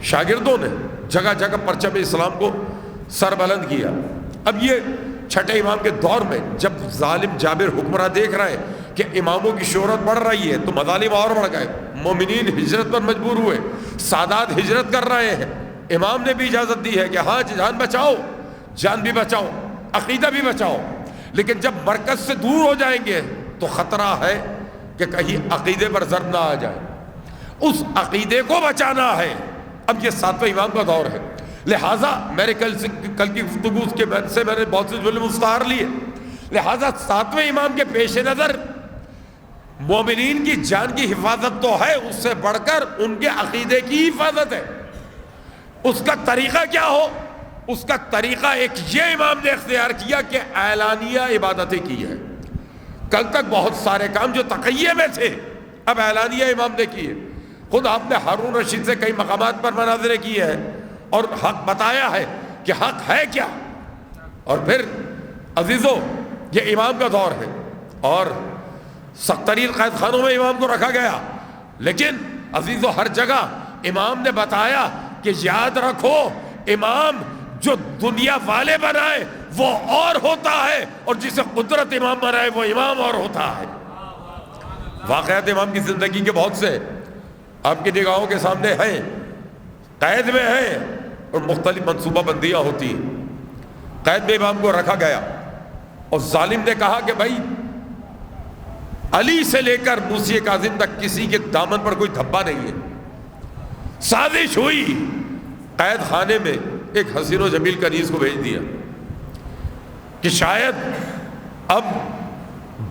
شاگردوں نے جگہ جگہ پرچم اسلام کو سر بلند کیا. اب یہ 6ٹھے امام کے دور میں جب ظالم جابر حکمراں دیکھ رہے ہیں کہ اماموں کی شہرت بڑھ رہی ہے تو مظالم اور بڑھ گئے، مومنین ہجرت پر مجبور ہوئے، سادات ہجرت کر رہے ہیں. امام نے بھی اجازت دی ہے کہ ہاں جان بچاؤ، جان بھی بچاؤ، عقیدہ بھی بچاؤ، لیکن جب مرکز سے دور ہو جائیں گے تو خطرہ ہے کہ کہیں عقیدے پر ضرب نہ آ جائے. اس عقیدے کو بچانا ہے. اب یہ 7ویں امام کا دور ہے، لہٰذا میرے کل کی گفتگو کے سے میں نے بہت سے جملے مستعار لیے. لہٰذا 7ویں امام کے پیش نظر مومنین کی جان کی حفاظت تو ہے، اس سے بڑھ کر ان کے عقیدے کی حفاظت ہے. اس کا طریقہ کیا ہو؟ اس کا طریقہ ایک یہ امام نے اختیار کیا کہ اعلانیہ عبادتیں کی ہے. کل تک بہت سارے کام جو تقیہ میں تھے اب اعلانیہ امام نے کیے. خود آپ نے ہارون رشید سے کئی مقامات پر مناظرے کیے ہیں اور حق بتایا ہے کہ حق ہے کیا. اور پھر عزیزو یہ امام کا دور ہے اور سخت ترین قید خانوں میں امام کو رکھا گیا، لیکن عزیزو ہر جگہ امام نے بتایا کہ یاد رکھو امام جو دنیا والے بنائے وہ اور ہوتا ہے، اور جسے قدرت امام بنائے وہ امام اور ہوتا ہے. واقعات امام کی زندگی کے بہت سے آپ کی نگاہوں کے سامنے ہیں، قید میں ہیں اور مختلف منصوبہ بندیاں ہوتی ہیں. قید میں امام کو رکھا گیا اور ظالم نے کہا کہ بھائی علی سے لے کر موسی کاظم تک کسی کے دامن پر کوئی دھبا نہیں ہے. سازش ہوئی، قید خانے میں ایک حسین و جمیل کنیز کو بھیج دیا کہ شاید اب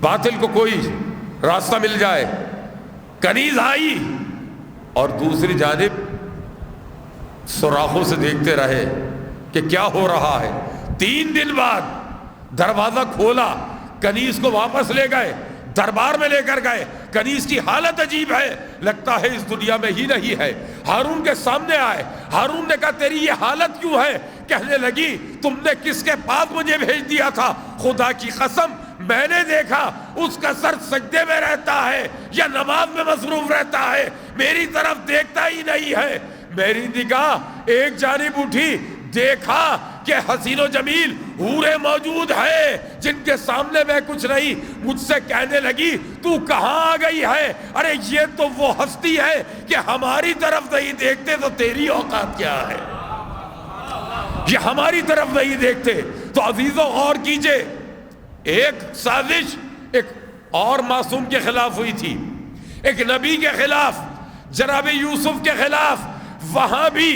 باطل کو کوئی راستہ مل جائے. کنیز آئی اور دوسری جانب سوراخوں سے دیکھتے رہے کہ کیا ہو رہا ہے. 3 دن بعد دروازہ کھولا، کنیز کو واپس لے گئے، دربار میں لے کر گئے. کنیز کی حالت عجیب ہے، لگتا ہے اس دنیا میں ہی نہیں ہے. ہارون کے سامنے آئے، ہارون نے کہا تیری یہ حالت کیوں ہے؟ کہنے لگی تم نے کس کے پاس مجھے بھیج دیا تھا؟ خدا کی قسم میں نے دیکھا اس کا سر سجدے میں رہتا ہے یا نماز میں مصروف رہتا ہے، میری طرف دیکھتا ہی نہیں ہے. میری نگاہ ایک جانب اٹھی، دیکھا کہ حسین و جمیل حوریں موجود ہیں جن کے سامنے میں کچھ نہیں. مجھ سے کہنے لگی تو کہاں آ گئی ہے؟ ارے یہ تو وہ ہستی ہے کہ ہماری طرف نہیں دیکھتے تو تیری اوقات کیا ہے؟ یہ ہماری طرف نہیں دیکھتے. تو عزیزوں غور کیجئے، ایک سازش ایک اور معصوم کے خلاف ہوئی تھی، ایک نبی کے خلاف، جناب یوسف کے خلاف. وہاں بھی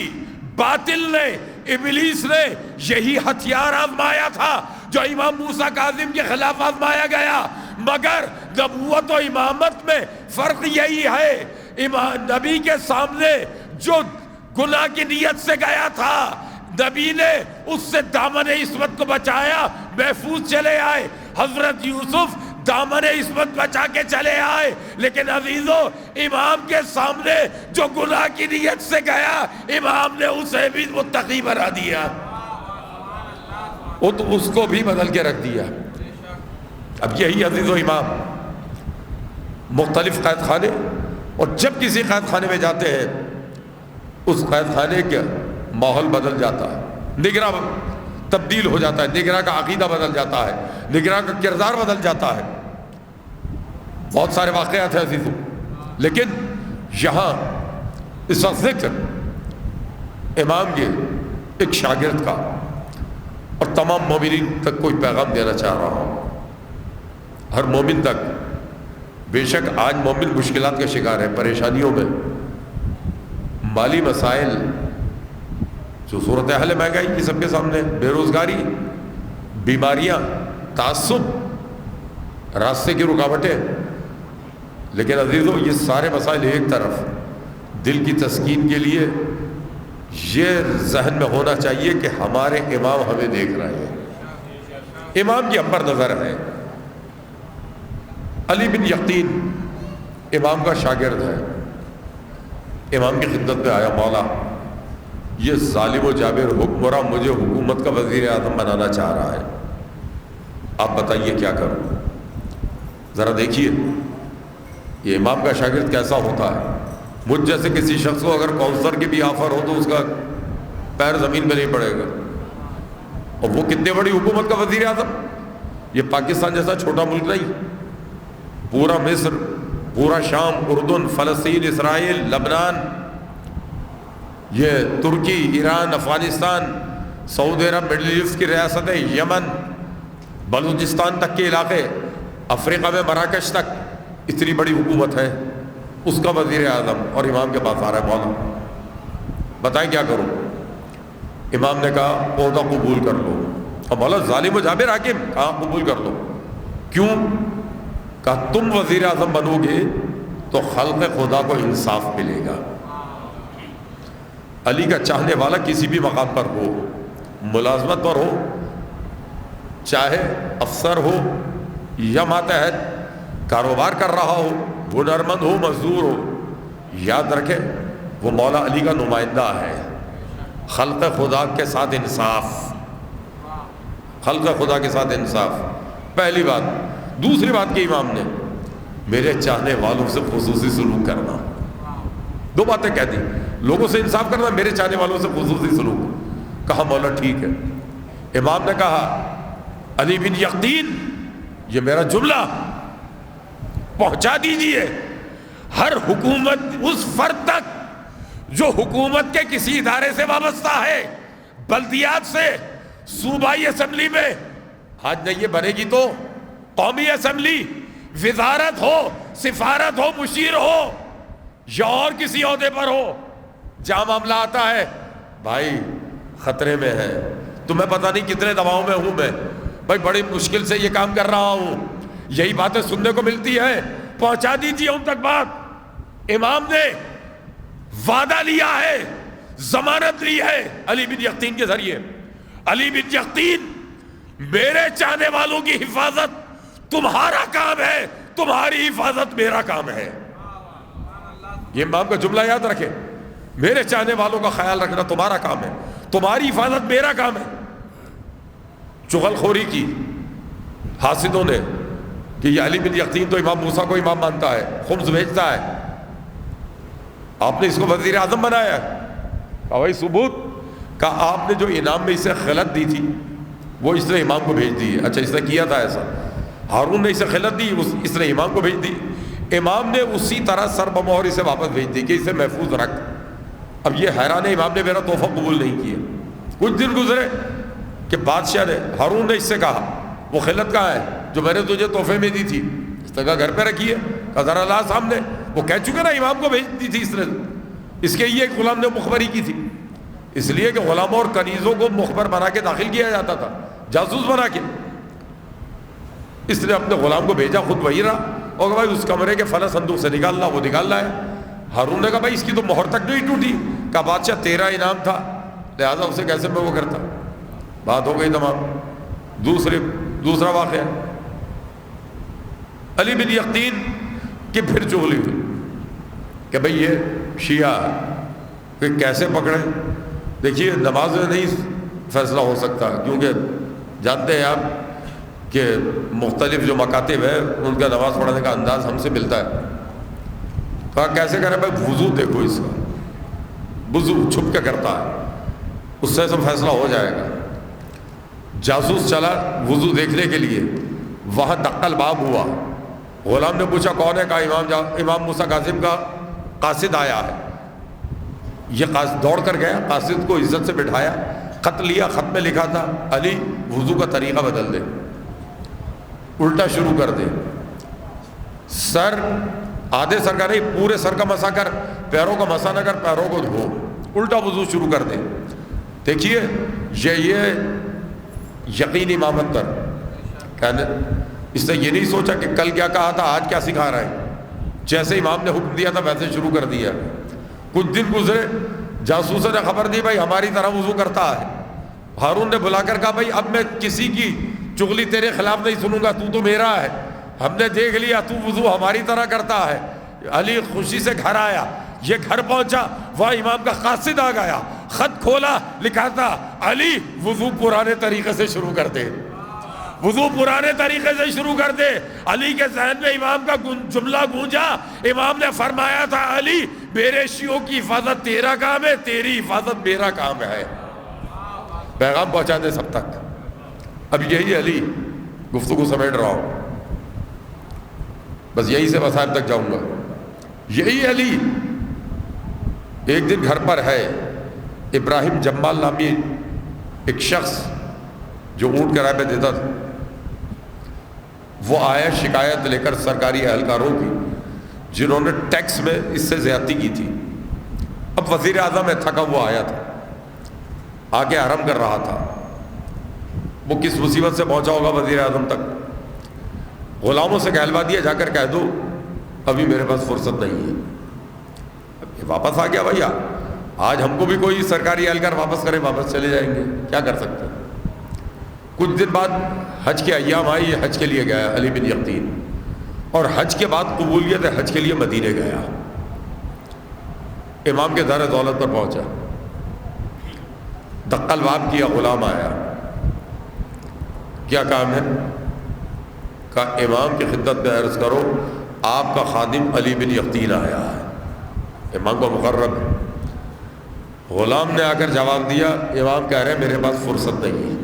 باطل نے، ابلیس نے یہی ہتھیار آزمایا تھا جو امام موسیٰ کاظم کے خلاف آزمایا گیا. مگر نبوت و امامت میں فرق یہی ہے، نبی کے سامنے جو گناہ کی نیت سے گیا تھا نبی نے اس سے دامن عصمت کو بچایا، محفوظ چلے آئے. حضرت یوسف دامن عصمت بچا کے چلے آئے، لیکن عزیزو امام کے سامنے جو گناہ کی نیت سے گیا امام نے اسے بھی متقی بنا دیا، اس کو بھی بدل کے رکھ دیا. اب یہی عزیزو امام مختلف قید خانے، اور جب کسی قید خانے میں جاتے ہیں اس قید خانے کا ماحول بدل جاتا ہے، نگراں تبدیل ہو جاتا ہے، نگراں کا عقیدہ بدل جاتا ہے، نگراں کا کردار بدل جاتا ہے. بہت سارے واقعات ہیں عزیزو، لیکن یہاں اس وقت ذکر امام کے ایک شاگرد کا اور تمام مومنین تک کوئی پیغام دینا چاہ رہا ہوں. ہر مومن تک، بے شک آج مومن مشکلات کا شکار ہے، پریشانیوں میں، مالی مسائل، جو صورتحال مہنگائی کی سب کے سامنے، بے روزگاری، بیماریاں، تعصب، راستے کی رکاوٹیں. لیکن عزیزو یہ سارے مسائل ایک طرف، دل کی تسکین کے لیے یہ ذہن میں ہونا چاہیے کہ ہمارے امام ہمیں دیکھ رہے ہیں، امام کی ہم پر نظر ہے. علی بن یقین امام کا شاگرد ہے، امام کی خدمت میں آیا، مولا یہ ظالم و جابر حکمراں مجھے حکومت کا وزیر اعظم بنانا چاہ رہا ہے، آپ بتائیے کیا کروں؟ ذرا دیکھیے یہ امام کا شاگرد کیسا ہوتا ہے. مجھ جیسے کسی شخص کو اگر کونسلر کی بھی آفر ہو تو اس کا پیر زمین پہ نہیں پڑے گا، اور وہ کتنے بڑی حکومت کا وزیر اعظم. یہ پاکستان جیسا چھوٹا ملک نہیں، پورا مصر، پورا شام، اردن، فلسطین، اسرائیل، لبنان، یہ ترکی، ایران، افغانستان، سعودی عرب، مڈل ایسٹ کی ریاستیں، یمن، بلوچستان تک کے علاقے، افریقہ میں مراکش تک اتنی بڑی حکومت ہے، اس کا وزیر اعظم اور امام کے پاس آ رہا ہے، مولا بتائیں کیا کروں؟ امام نے کہا عہدہ قبول کر لو۔ اور مولا ظالم و جابر حاکم، کہا قبول کر لو۔ کیوں؟ کہا تم وزیر اعظم بنو گے تو خلق خدا کو انصاف ملے گا۔ علی کا چاہنے والا کسی بھی مقام پر ہو، ملازمت پر ہو، چاہے افسر ہو یا ماتحت، کاروبار کر رہا ہو، ہنرمند ہو، مزدور ہو، یاد رکھے وہ مولا علی کا نمائندہ ہے۔ خلق خدا کے ساتھ انصاف، خلق خدا کے ساتھ انصاف، پہلی بات۔ دوسری بات کہ امام نے میرے چاہنے والوں سے خصوصی سلوک کرنا، دو باتیں کہہ دی، لوگوں سے انصاف کرنا، میرے چاہنے والوں سے خصوصی سلوک۔ کہا مولا ٹھیک ہے۔ امام نے کہا علی بن یقین یہ میرا جملہ پہنچا دیجئے ہر حکومت اس فرد تک جو حکومت کے کسی ادارے سے وابستہ ہے، بلدیات سے، صوبائی اسمبلی میں، آج نہیں یہ بنے گی تو قومی اسمبلی، وزارت ہو، سفارت ہو، مشیر ہو یا اور کسی عہدے پر ہو، جہاں معاملہ آتا ہے بھائی خطرے میں ہے، تمہیں پتہ نہیں کتنے دباؤ میں ہوں میں، بھائی بڑی مشکل سے یہ کام کر رہا ہوں، یہی باتیں سننے کو ملتی ہے، پہنچا دیجیے ان تک بات۔ امام نے وعدہ لیا ہے، ضمانت لی ہے علی بن یقین کے ذریعے، علی بن یقین میرے چاہنے والوں کی حفاظت تمہارا کام ہے، تمہاری حفاظت میرا کام ہے۔ یہ امام کا جملہ یاد رکھے، میرے چاہنے والوں کا خیال رکھنا تمہارا کام ہے، تمہاری حفاظت میرا کام ہے۔ چغل خوری کی حاسدوں نے کہ یہ علی بن یقین تو امام موسیٰ کو امام مانتا ہے، خمس بھیجتا ہے، آپ نے اس کو وزیر اعظم بنایا ہے۔ کہا بھائی ثبوت؟ کہا آپ نے جو انعام میں اسے خلط دی تھی وہ اس نے امام کو بھیج دی ہے۔ اچھا اس نے کیا تھا ایسا؟ ہارون نے اسے خلط دی، اس نے امام کو بھیج دی، امام نے اسی طرح سر بمہر اسے واپس بھیج دی کہ اسے محفوظ رکھ۔ اب یہ حیران ہے امام نے میرا تحفہ قبول نہیں کیا۔ کچھ دن گزرے کہ بادشاہ نے، ہارون نے اس سے کہا وہ خلط کہاں ہے جو میں نے تجھے تحفے میں دی تھی؟ اس نے کہا گھر پہ رکھی ہے۔ کہا ذرا لا سامنے۔ وہ کہہ چکے نا امام کو بھیج دی تھی اس نے، اس کے یہ غلام نے مخبری کی تھی، اس لیے کہ غلاموں اور کنیزوں کو مخبر بنا کے داخل کیا جاتا تھا، جاسوس بنا کے۔ اس نے اپنے غلام کو بھیجا، خود وہی رہا، اور بھائی اس کمرے کے فلاں صندوق سے نکالنا، وہ نکالنا ہے۔ ہارون نے کہا بھائی اس کی تو مہر تک نہیں ٹوٹی۔ کہا بادشاہ تیرا انعام تھا لہذا اسے کیسے میں وہ کرتا۔ بات ہو گئی تمام۔ دوسرا واقعہ علی بن یقین کی پھر چغلی ہوئی کہ بھئی یہ شیعہ کہ کیسے پکڑیں۔ دیکھیے نماز میں نہیں فیصلہ ہو سکتا، کیونکہ جانتے ہیں آپ کہ مختلف جو مکاتب ہیں ان کا نماز پڑھنے کا انداز ہم سے ملتا ہے۔ کہا کیسے کریں بھائی؟ وضو دیکھو اس کا، وضو چھپ کے کرتا ہے، اس سے سب فیصلہ ہو جائے گا۔ جاسوس چلا وضو دیکھنے کے لیے، وہاں دقل باب ہوا، غلام نے پوچھا کون ہے؟ کہا امام موسیٰ کاظم کا قاصد آیا ہے۔ یہ قاصد دوڑ کر گیا، قاصد کو عزت سے بٹھایا، خط لیا، خط میں لکھا تھا علی وضو کا طریقہ بدل دے، الٹا شروع کر دے، سر آدھے سر کا نہیں پورے سر کا مسا کر، پیروں کا مسا نہ کر، پیروں کو دھو، الٹا وضو شروع کر دے۔ دیکھیے یہ یقین امامت پر کہنے، اس نے یہ نہیں سوچا کہ کل کیا کہا تھا آج کیا سکھا رہا ہے، جیسے امام نے حکم دیا تھا ویسے شروع کر دیا۔ کچھ دن گزرے، جاسوسوں نے خبر دی بھائی ہماری طرح وضو کرتا ہے۔ ہارون نے بلا کر کہا بھائی اب میں کسی کی چغلی تیرے خلاف نہیں سنوں گا، تو میرا ہے، ہم نے دیکھ لیا تو وضو ہماری طرح کرتا ہے۔ علی خوشی سے گھر آیا، یہ گھر پہنچا، وہاں امام کا قاصد آ گیا، خط کھولا، لکھا تھا علی وضو پرانے طریقے سے شروع کر دے، وضو پرانے طریقے سے شروع کر دے۔ علی کے ذہن میں امام کا جملہ گونجا، امام نے فرمایا تھا علی میرے شیعوں کی حفاظت تیرا کام ہے، تیری حفاظت میرا کام ہے۔ پیغام پہنچا دے سب تک۔ اب یہی علی، گفتگو سمیٹ رہا ہوں، بس یہی سے مسائل تک جاؤں گا۔ یہی علی ایک دن گھر پر ہے، ابراہیم جمال نامی ایک شخص جو اونٹ کرائے پہ دیتا تھا، وہ آیا شکایت لے کر سرکاری اہلکاروں کی جنہوں نے ٹیکس میں اس سے زیادتی کی تھی. اب وزیر اعظم تھکا ہوا آیا تھا, آ کے حرم کر رہا تھا. وہ کس مصیبت سے پہنچا ہوگا وزیر اعظم تک. غلاموں سے کہلوا دیا, جا کر کہہ دو ابھی میرے پاس فرصت نہیں ہے. اب یہ واپس آ گیا بھیا, آج ہم کو بھی کوئی سرکاری اہلکار واپس کرے, واپس چلے جائیں گے, کیا کر سکتے ہیں. کچھ دن بعد حج کے ایام آئی, یہ حج کے لیے گیا علی بن یقطین, اور حج کے بعد قبولیت حج کے لیے مدینے گیا. امام کے دار دولت پر پہنچا, دقہ الباب کیا, غلام آیا, کیا کام ہے؟ کہا امام کی خدمت میں عرض کرو آپ کا خادم علی بن یقطین آیا ہے. امام کو مقرب ہے. غلام نے آ کر جواب دیا, امام کہہ رہے ہیں میرے پاس فرصت نہیں ہے.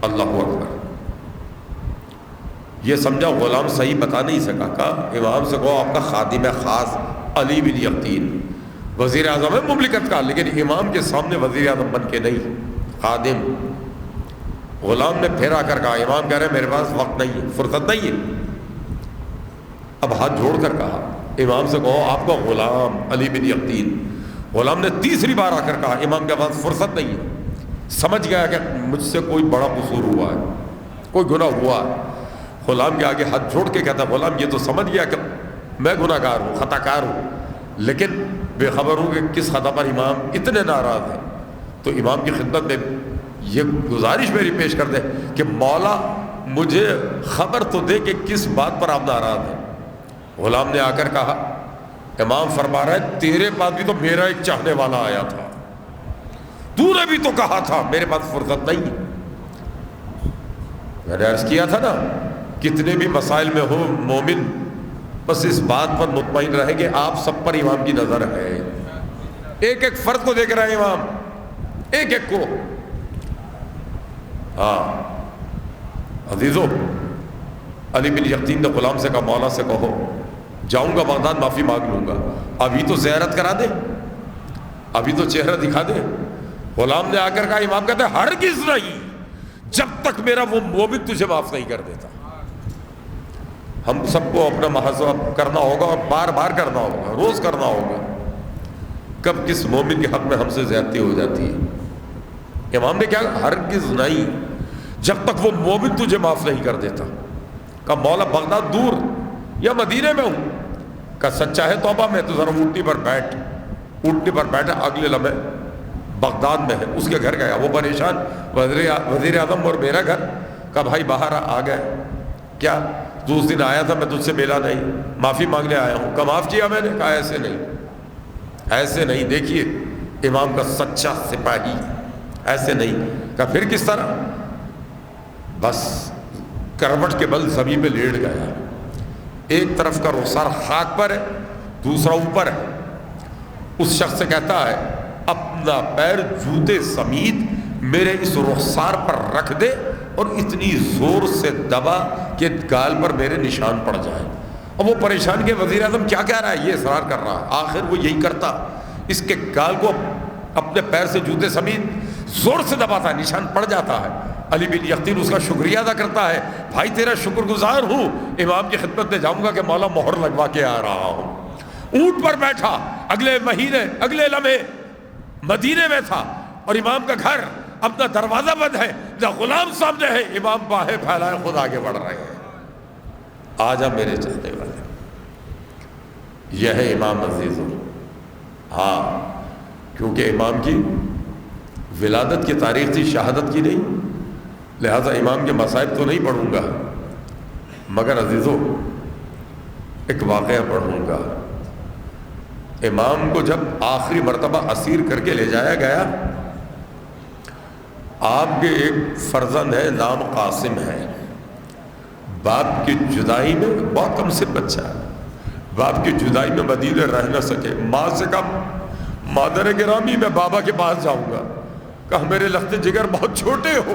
اللہ اکبر. یہ سمجھا غلام صحیح بتا نہیں سکا. کہا امام سے کہو آپ کا خادم ہے خاص علی بن یقطین, وزیر اعظم ہے مملکت کا, لیکن امام کے سامنے وزیر اعظم بن کے نہیں, خادم. غلام نے پھر آ کر کہا امام کہہ رہے ہیں میرے پاس وقت نہیں ہے, فرصت نہیں ہے. اب ہاتھ جوڑ کر کہا امام سے کہو آپ کا غلام علی بن یقطین. غلام نے تیسری بار آ کر کہا امام کے پاس فرصت نہیں ہے. سمجھ گیا کہ مجھ سے کوئی بڑا قصور ہوا ہے, کوئی گناہ ہوا ہے. غلام کے آگے ہاتھ جوڑ کے کہتا غلام یہ تو سمجھ گیا کہ میں گناہ گار ہوں, خطا کار ہوں, لیکن بے خبر ہوں کہ کس خطا پر امام اتنے ناراض ہیں. تو امام کی خدمت میں یہ گزارش میری پیش کر دے کہ مولا مجھے خبر تو دے کہ کس بات پر آپ ناراض ہیں. غلام نے آ کر کہا امام فرما رہا ہے تیرے پاس بھی تو میرا ایک چاہنے والا آیا تھا, تو نے بھی تو کہا تھا میرے پاس فرصت نہیں. میں نے عرض کیا تھا نا کتنے بھی مسائل میں ہو مومن بس اس بات پر مطمئن رہے کہ آپ سب پر امام کی نظر ہے. ایک ایک فرد کو دیکھ رہے ہیں امام, ایک ایک کو. ہاں عزیزو, علی بن یقطین نے غلام سے کہا مولا سے کہو جاؤں گا بغداد معافی مانگ لوں گا, ابھی تو زیارت کرا دے, ابھی تو چہرہ دکھا دے. غلام نے آ کر کہا امام کہتے ہیں ہرگز نہیں جب تک میرا وہ مومن تجھے معاف نہیں کر دیتا. ہم سب کو اپنا محاسبہ کرنا ہوگا اور بار بار کرنا ہوگا, روز کرنا ہوگا, کب کس مومن کے حق میں ہم سے زیادتی ہو جاتی ہے. امام نے کیا کہا ہرگز نہیں جب تک وہ مومن تجھے معاف نہیں کر دیتا. کہا مولا بغداد دور یا مدینے میں ہوں؟ کہا سچا ہے توبہ میں تو ذرا اونٹنی پر بیٹھ. اونٹنی پر بیٹھا, اگلے لمحے بغداد میں ہے, اس کے گھر گیا. وہ پریشان, وزیر اعظم اور میرا گھر. کہا بھائی باہر آ گئے, کیا تو اس دن آیا تھا میں تجھ سے ملا نہیں, معافی مانگنے آیا ہوں. کہا معاف کیا میں نے؟ کہا ایسے نہیں, ایسے نہیں, دیکھیے امام کا سچا سپاہی, ایسے نہیں. کہا پھر کس طرح؟ بس کروٹ کے بل زمین پہ لیٹ گیا, ایک طرف کا رخسار خاک پر ہے, دوسرا اوپر ہے. اس شخص سے کہتا ہے اپنا پیر جوتے سمیت میرے اس رخسار پر رکھ دے اور اتنی زور سے دبا کہ گال پر میرے نشان پڑ جائے. اب وہ پریشان کہ وزیر اعظم کیا کہہ رہا ہے, یہ اصرار کر رہا ہے. آخر وہ یہی کرتا, اس کے گال کو اپنے پیر سے جوتے سمیت زور سے دباتا ہے, نشان پڑ جاتا ہے. علی بن یقطین اس کا شکریہ ادا کرتا ہے, بھائی تیرا شکر گزار ہوں, امام کی خدمت میں جاؤں گا کہ مولا مہر لگوا کے آ رہا ہوں. اونٹ پر بیٹھا, اگلے مہینے اگلے لمحے مدینے میں تھا اور امام کا گھر, اپنا دروازہ بند ہے, نہ غلام سامنے ہے, امام باہیں پھیلائے خود آگے بڑھ رہے ہیں. آجا میرے چاہنے والے, یہ ہے امام عزیزو. ہاں کیونکہ امام کی ولادت کی تاریخ تھی, شہادت کی نہیں, لہذا امام کے مصائب تو نہیں پڑھوں گا, مگر عزیزو ایک واقعہ پڑھوں گا. امام کو جب آخری مرتبہ اسیر کر کے لے جایا گیا, آپ کے ایک فرزند ہے, نام قاسم ہے. باپ کی جدائی میں, بہت کم سے بچہ ہے, باپ کی جدائی میں مدینے رہ نہ سکے. ماں سے کہا مادر گرامی میں بابا کے پاس جاؤں گا. کہا میرے لخت جگر بہت چھوٹے ہو.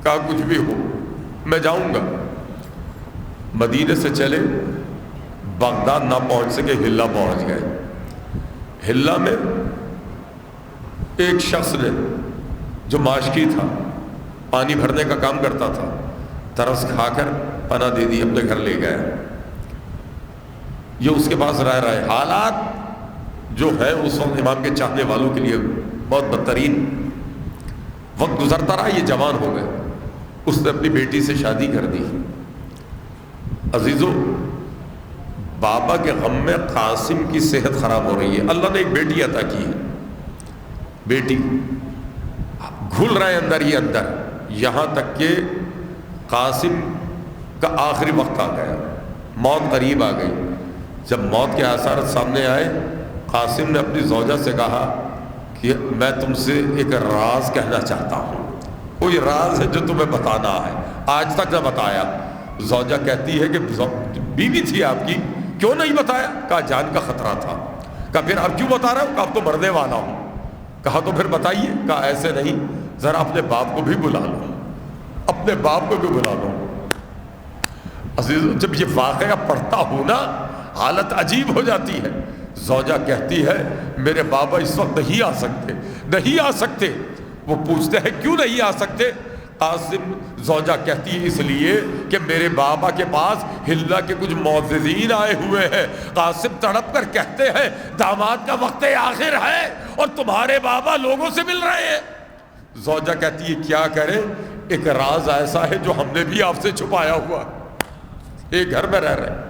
کہا کچھ بھی ہو میں جاؤں گا. مدینے سے چلے, بغداد نہ پہنچ سکے, ہلا پہنچ گئے. ہلا میں ایک شخص نے جو ماشکی تھا, پانی بھرنے کا کام کرتا تھا, ترس کھا کر پناہ دے دی، اپنے گھر لے گیا. یہ اس کے پاس رہ رہا ہے. حالات جو ہے اس وقت امام کے چاہنے والوں کے لیے بہت بدترین. وقت گزرتا رہا، یہ جوان ہو گئے. اس نے اپنی بیٹی سے شادی کر دی. عزیزو، بابا کے غم میں قاسم کی صحت خراب ہو رہی ہے. اللہ نے ایک بیٹی عطا کی ہے. بیٹی گھل رہے اندر ہی اندر، یہاں تک کہ قاسم کا آخری وقت آ گیا، موت قریب آ گئی. جب موت کے آثار سامنے آئے، قاسم نے اپنی زوجہ سے کہا کہ میں تم سے ایک راز کہنا چاہتا ہوں. کوئی راز ہے جو تمہیں بتانا ہے، آج تک نہ بتایا. زوجہ کہتی ہے کہ بیوی تھی آپ کی، کیوں نہیں بتایا؟ کہا جان کا خطرہ تھا. کہا پھر اب کیوں بتا رہا ہوں؟ کہا اب تو مرنے والا ہوں. کہا تو پھر بتائیے. کہا ایسے نہیں، ذرا اپنے باپ کو بھی بلا لو، اپنے باپ کو بھی بلا لو. عزیز، جب یہ واقعہ پڑھتا ہوں نا، حالت عجیب ہو جاتی ہے. زوجہ کہتی ہے میرے بابا اس وقت نہیں آ سکتے، نہیں آ سکتے. وہ پوچھتے ہیں کیوں نہیں آ سکتے؟ قاسم زوجہ کہتی ہے اس لیے کہ میرے بابا کے پاس ہلا کے کچھ معززین آئے ہوئے ہیں. قاسم تڑپ کر کہتے ہیں داماد کا وقت آخر ہے اور تمہارے بابا لوگوں سے مل رہے ہیں. زوجہ کہتی ہے کیا کریں؟ ایک راز ایسا ہے جو ہم نے بھی آپ سے چھپایا ہوا ہے. ایک گھر میں رہ رہے ہیں،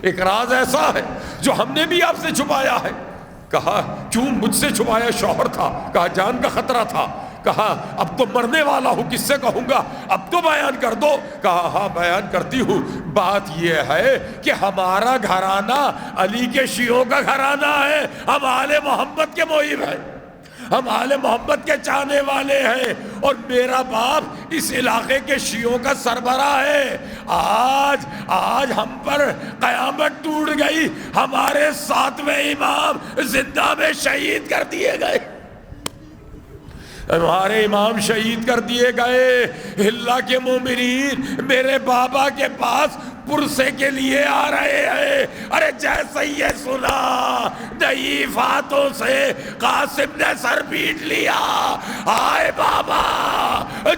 ایک راز ایسا ہے جو ہم نے بھی آپ سے چھپایا ہے. کہا کیوں مجھ سے چھپایا؟ شوہر تھا. کہا جان کا خطرہ تھا. کہا اب تو مرنے والا ہوں، کس سے کہوں گا؟ اب تو بیان کر دو. کہا ہاں بیان کرتی ہوں. بات یہ ہے کہ ہمارا گھرانہ علی کے شیعوں کا گھرانہ ہے. ہم آل محمد کے محب ہیں، ہم آل محمد کے چاہنے والے ہیں، اور میرا باپ اس علاقے کے شیعوں کا سربراہ ہے. آج ہم پر قیامت ٹوٹ گئی. ہمارے 7ویں امام زندہ میں شہید کر دیے گئے، ہمارے امام شہید کر دیے گئے. ہلا کے مومنین میرے بابا کے پاس پرسے کے لیے آ رہے ہیں. ارے جیسے ہی یہ سنا، ضعیف ہاتھوں سے قاسم نے سر پیٹ لیا. آئے بابا،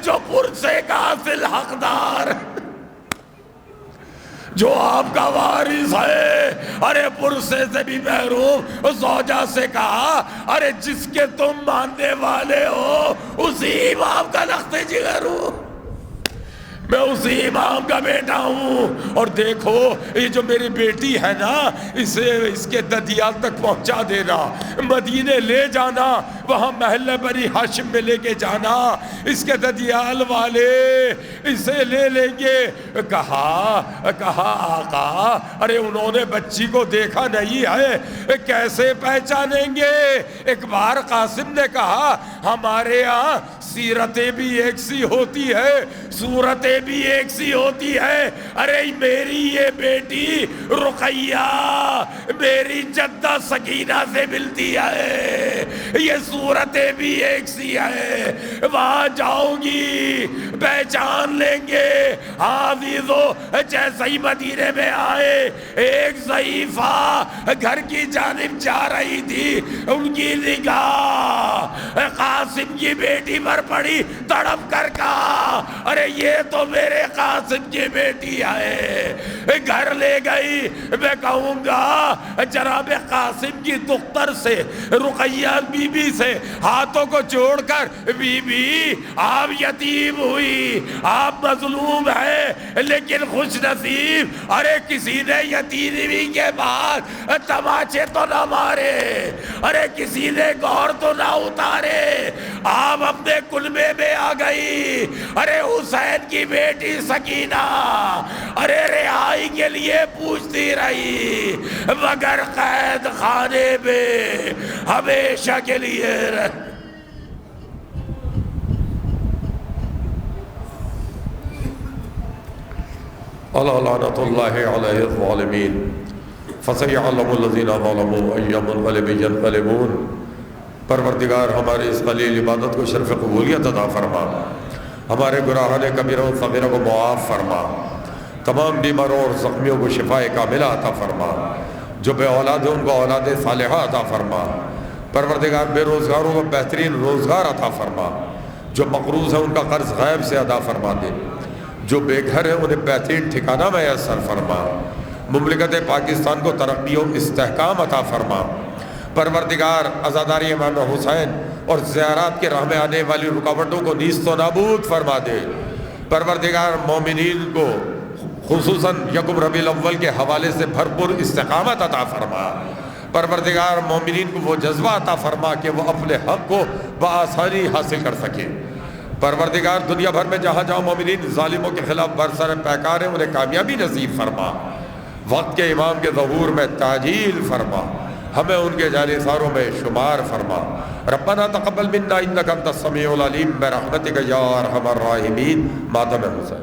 جو پرسے کا اصل حقدار، جو آپ کا وارث ہے. ارے پرسے سے بھی محروم. زوجہ سے کہا ارے جس کے تم ماننے والے ہو اسی امام کا لخت جگر ہوں، میں اسی امام کا بیٹا ہوں. اور دیکھو یہ جو میری بیٹی ہے نا، اسے اس کے ددیال تک پہنچا دینا، مدینے لے جانا، وہاں محلہ بنی ہاشم میں لے کے جانا. اس کے ددیال والے اسے لے لیں گے. کہا آقا ارے انہوں نے بچی کو دیکھا نہیں ہے، کیسے پہچانیں گے؟ ایک بار قاسم نے کہا ہمارے یہاں سیرتیں بھی ایک سی ہوتی ہے، صورتیں بھی ایک سی ہوتی ہے. ارے میری یہ بیٹی رقیہ میری جدہ سکینہ سے ملتی ہے، یہ صورتیں بھی ایک سی ہے. وہاں جاؤں گی پہچان لیں گے. عزیزو، جیسے ہی مدینے میں آئے، ایک ضعیفہ گھر کی جانب جا رہی تھی، ان کی نگاہ قاسم کی بیٹی پر پڑی. تڑپ کر کہا ارے یہ تو میرے قاسم کی بیٹی ہے. گھر لے گئی. میں کہوں گا جناب قاسم کی دختر سے، رقیہ بی بی سے ہاتھوں کو جوڑ کر، بی بی آپ یتیم ہوئی، آپ مظلوم ہیں، لیکن خوش نصیب. ارے کسی نے یتیمی کے بعد تماچے تو نہ مارے، ارے کسی نے گور تو نہ اتارے. آپ اپنے کلبے میں آ گئی. ارے حسین کی بیٹی سکینہ ارے رہائی کے لیے پوچھتی رہی، مگر قید خانے میں ہمیشہ کے لیے لعنت اللہ علیہ الظالمین. فسیعلم الذین ظلموا ای منقلب ینقلبون. پروردگار ہمارے اس قلیل عبادت کو شرف قبولیت عطا فرما، ہمارے گناہان کبیرہ و صغیرہ کو معاف فرما، تمام بیماروں اور زخمیوں کو شفاء کاملہ عطا فرما، جو بے اولاد ہیں ان کو اولاد صالحہ عطا فرما. پروردگار بے روزگاروں کو بہترین روزگار عطا فرما، جو مقروض ہیں ان کا قرض غیب سے ادا فرما دے، جو بے گھر ہیں انہیں بہترین ٹھکانہ میسر فرما، مملکت پاکستان کو ترقی و استحکام عطا فرما۔ پروردگار عزاداری امام حسین اور زیارات کے راہ میں آنے والی رکاوٹوں کو نیست و نابود فرما دے۔ پروردگار مومنین کو خصوصاً یکم ربیع الاول کے حوالے سے بھرپور استقامت عطا فرما۔ پروردگار مومنین کو وہ جذبہ عطا فرما کہ وہ اپنے حق کو بآسانی حاصل کر سکے۔ پروردگار دنیا بھر میں جہاں جہاں مومنین ظالموں کے خلاف برسر پیکار ہیں انہیں کامیابی نصیب فرما۔ وقت کے امام کے ظہور میں تعجیل فرما، ہمیں ان کے جانثاروں میں شمار فرما۔ ربنا تقبل منا انک انت السمیع العلیم برحمتک یا ارحم الراحمین۔ ماتم حسین۔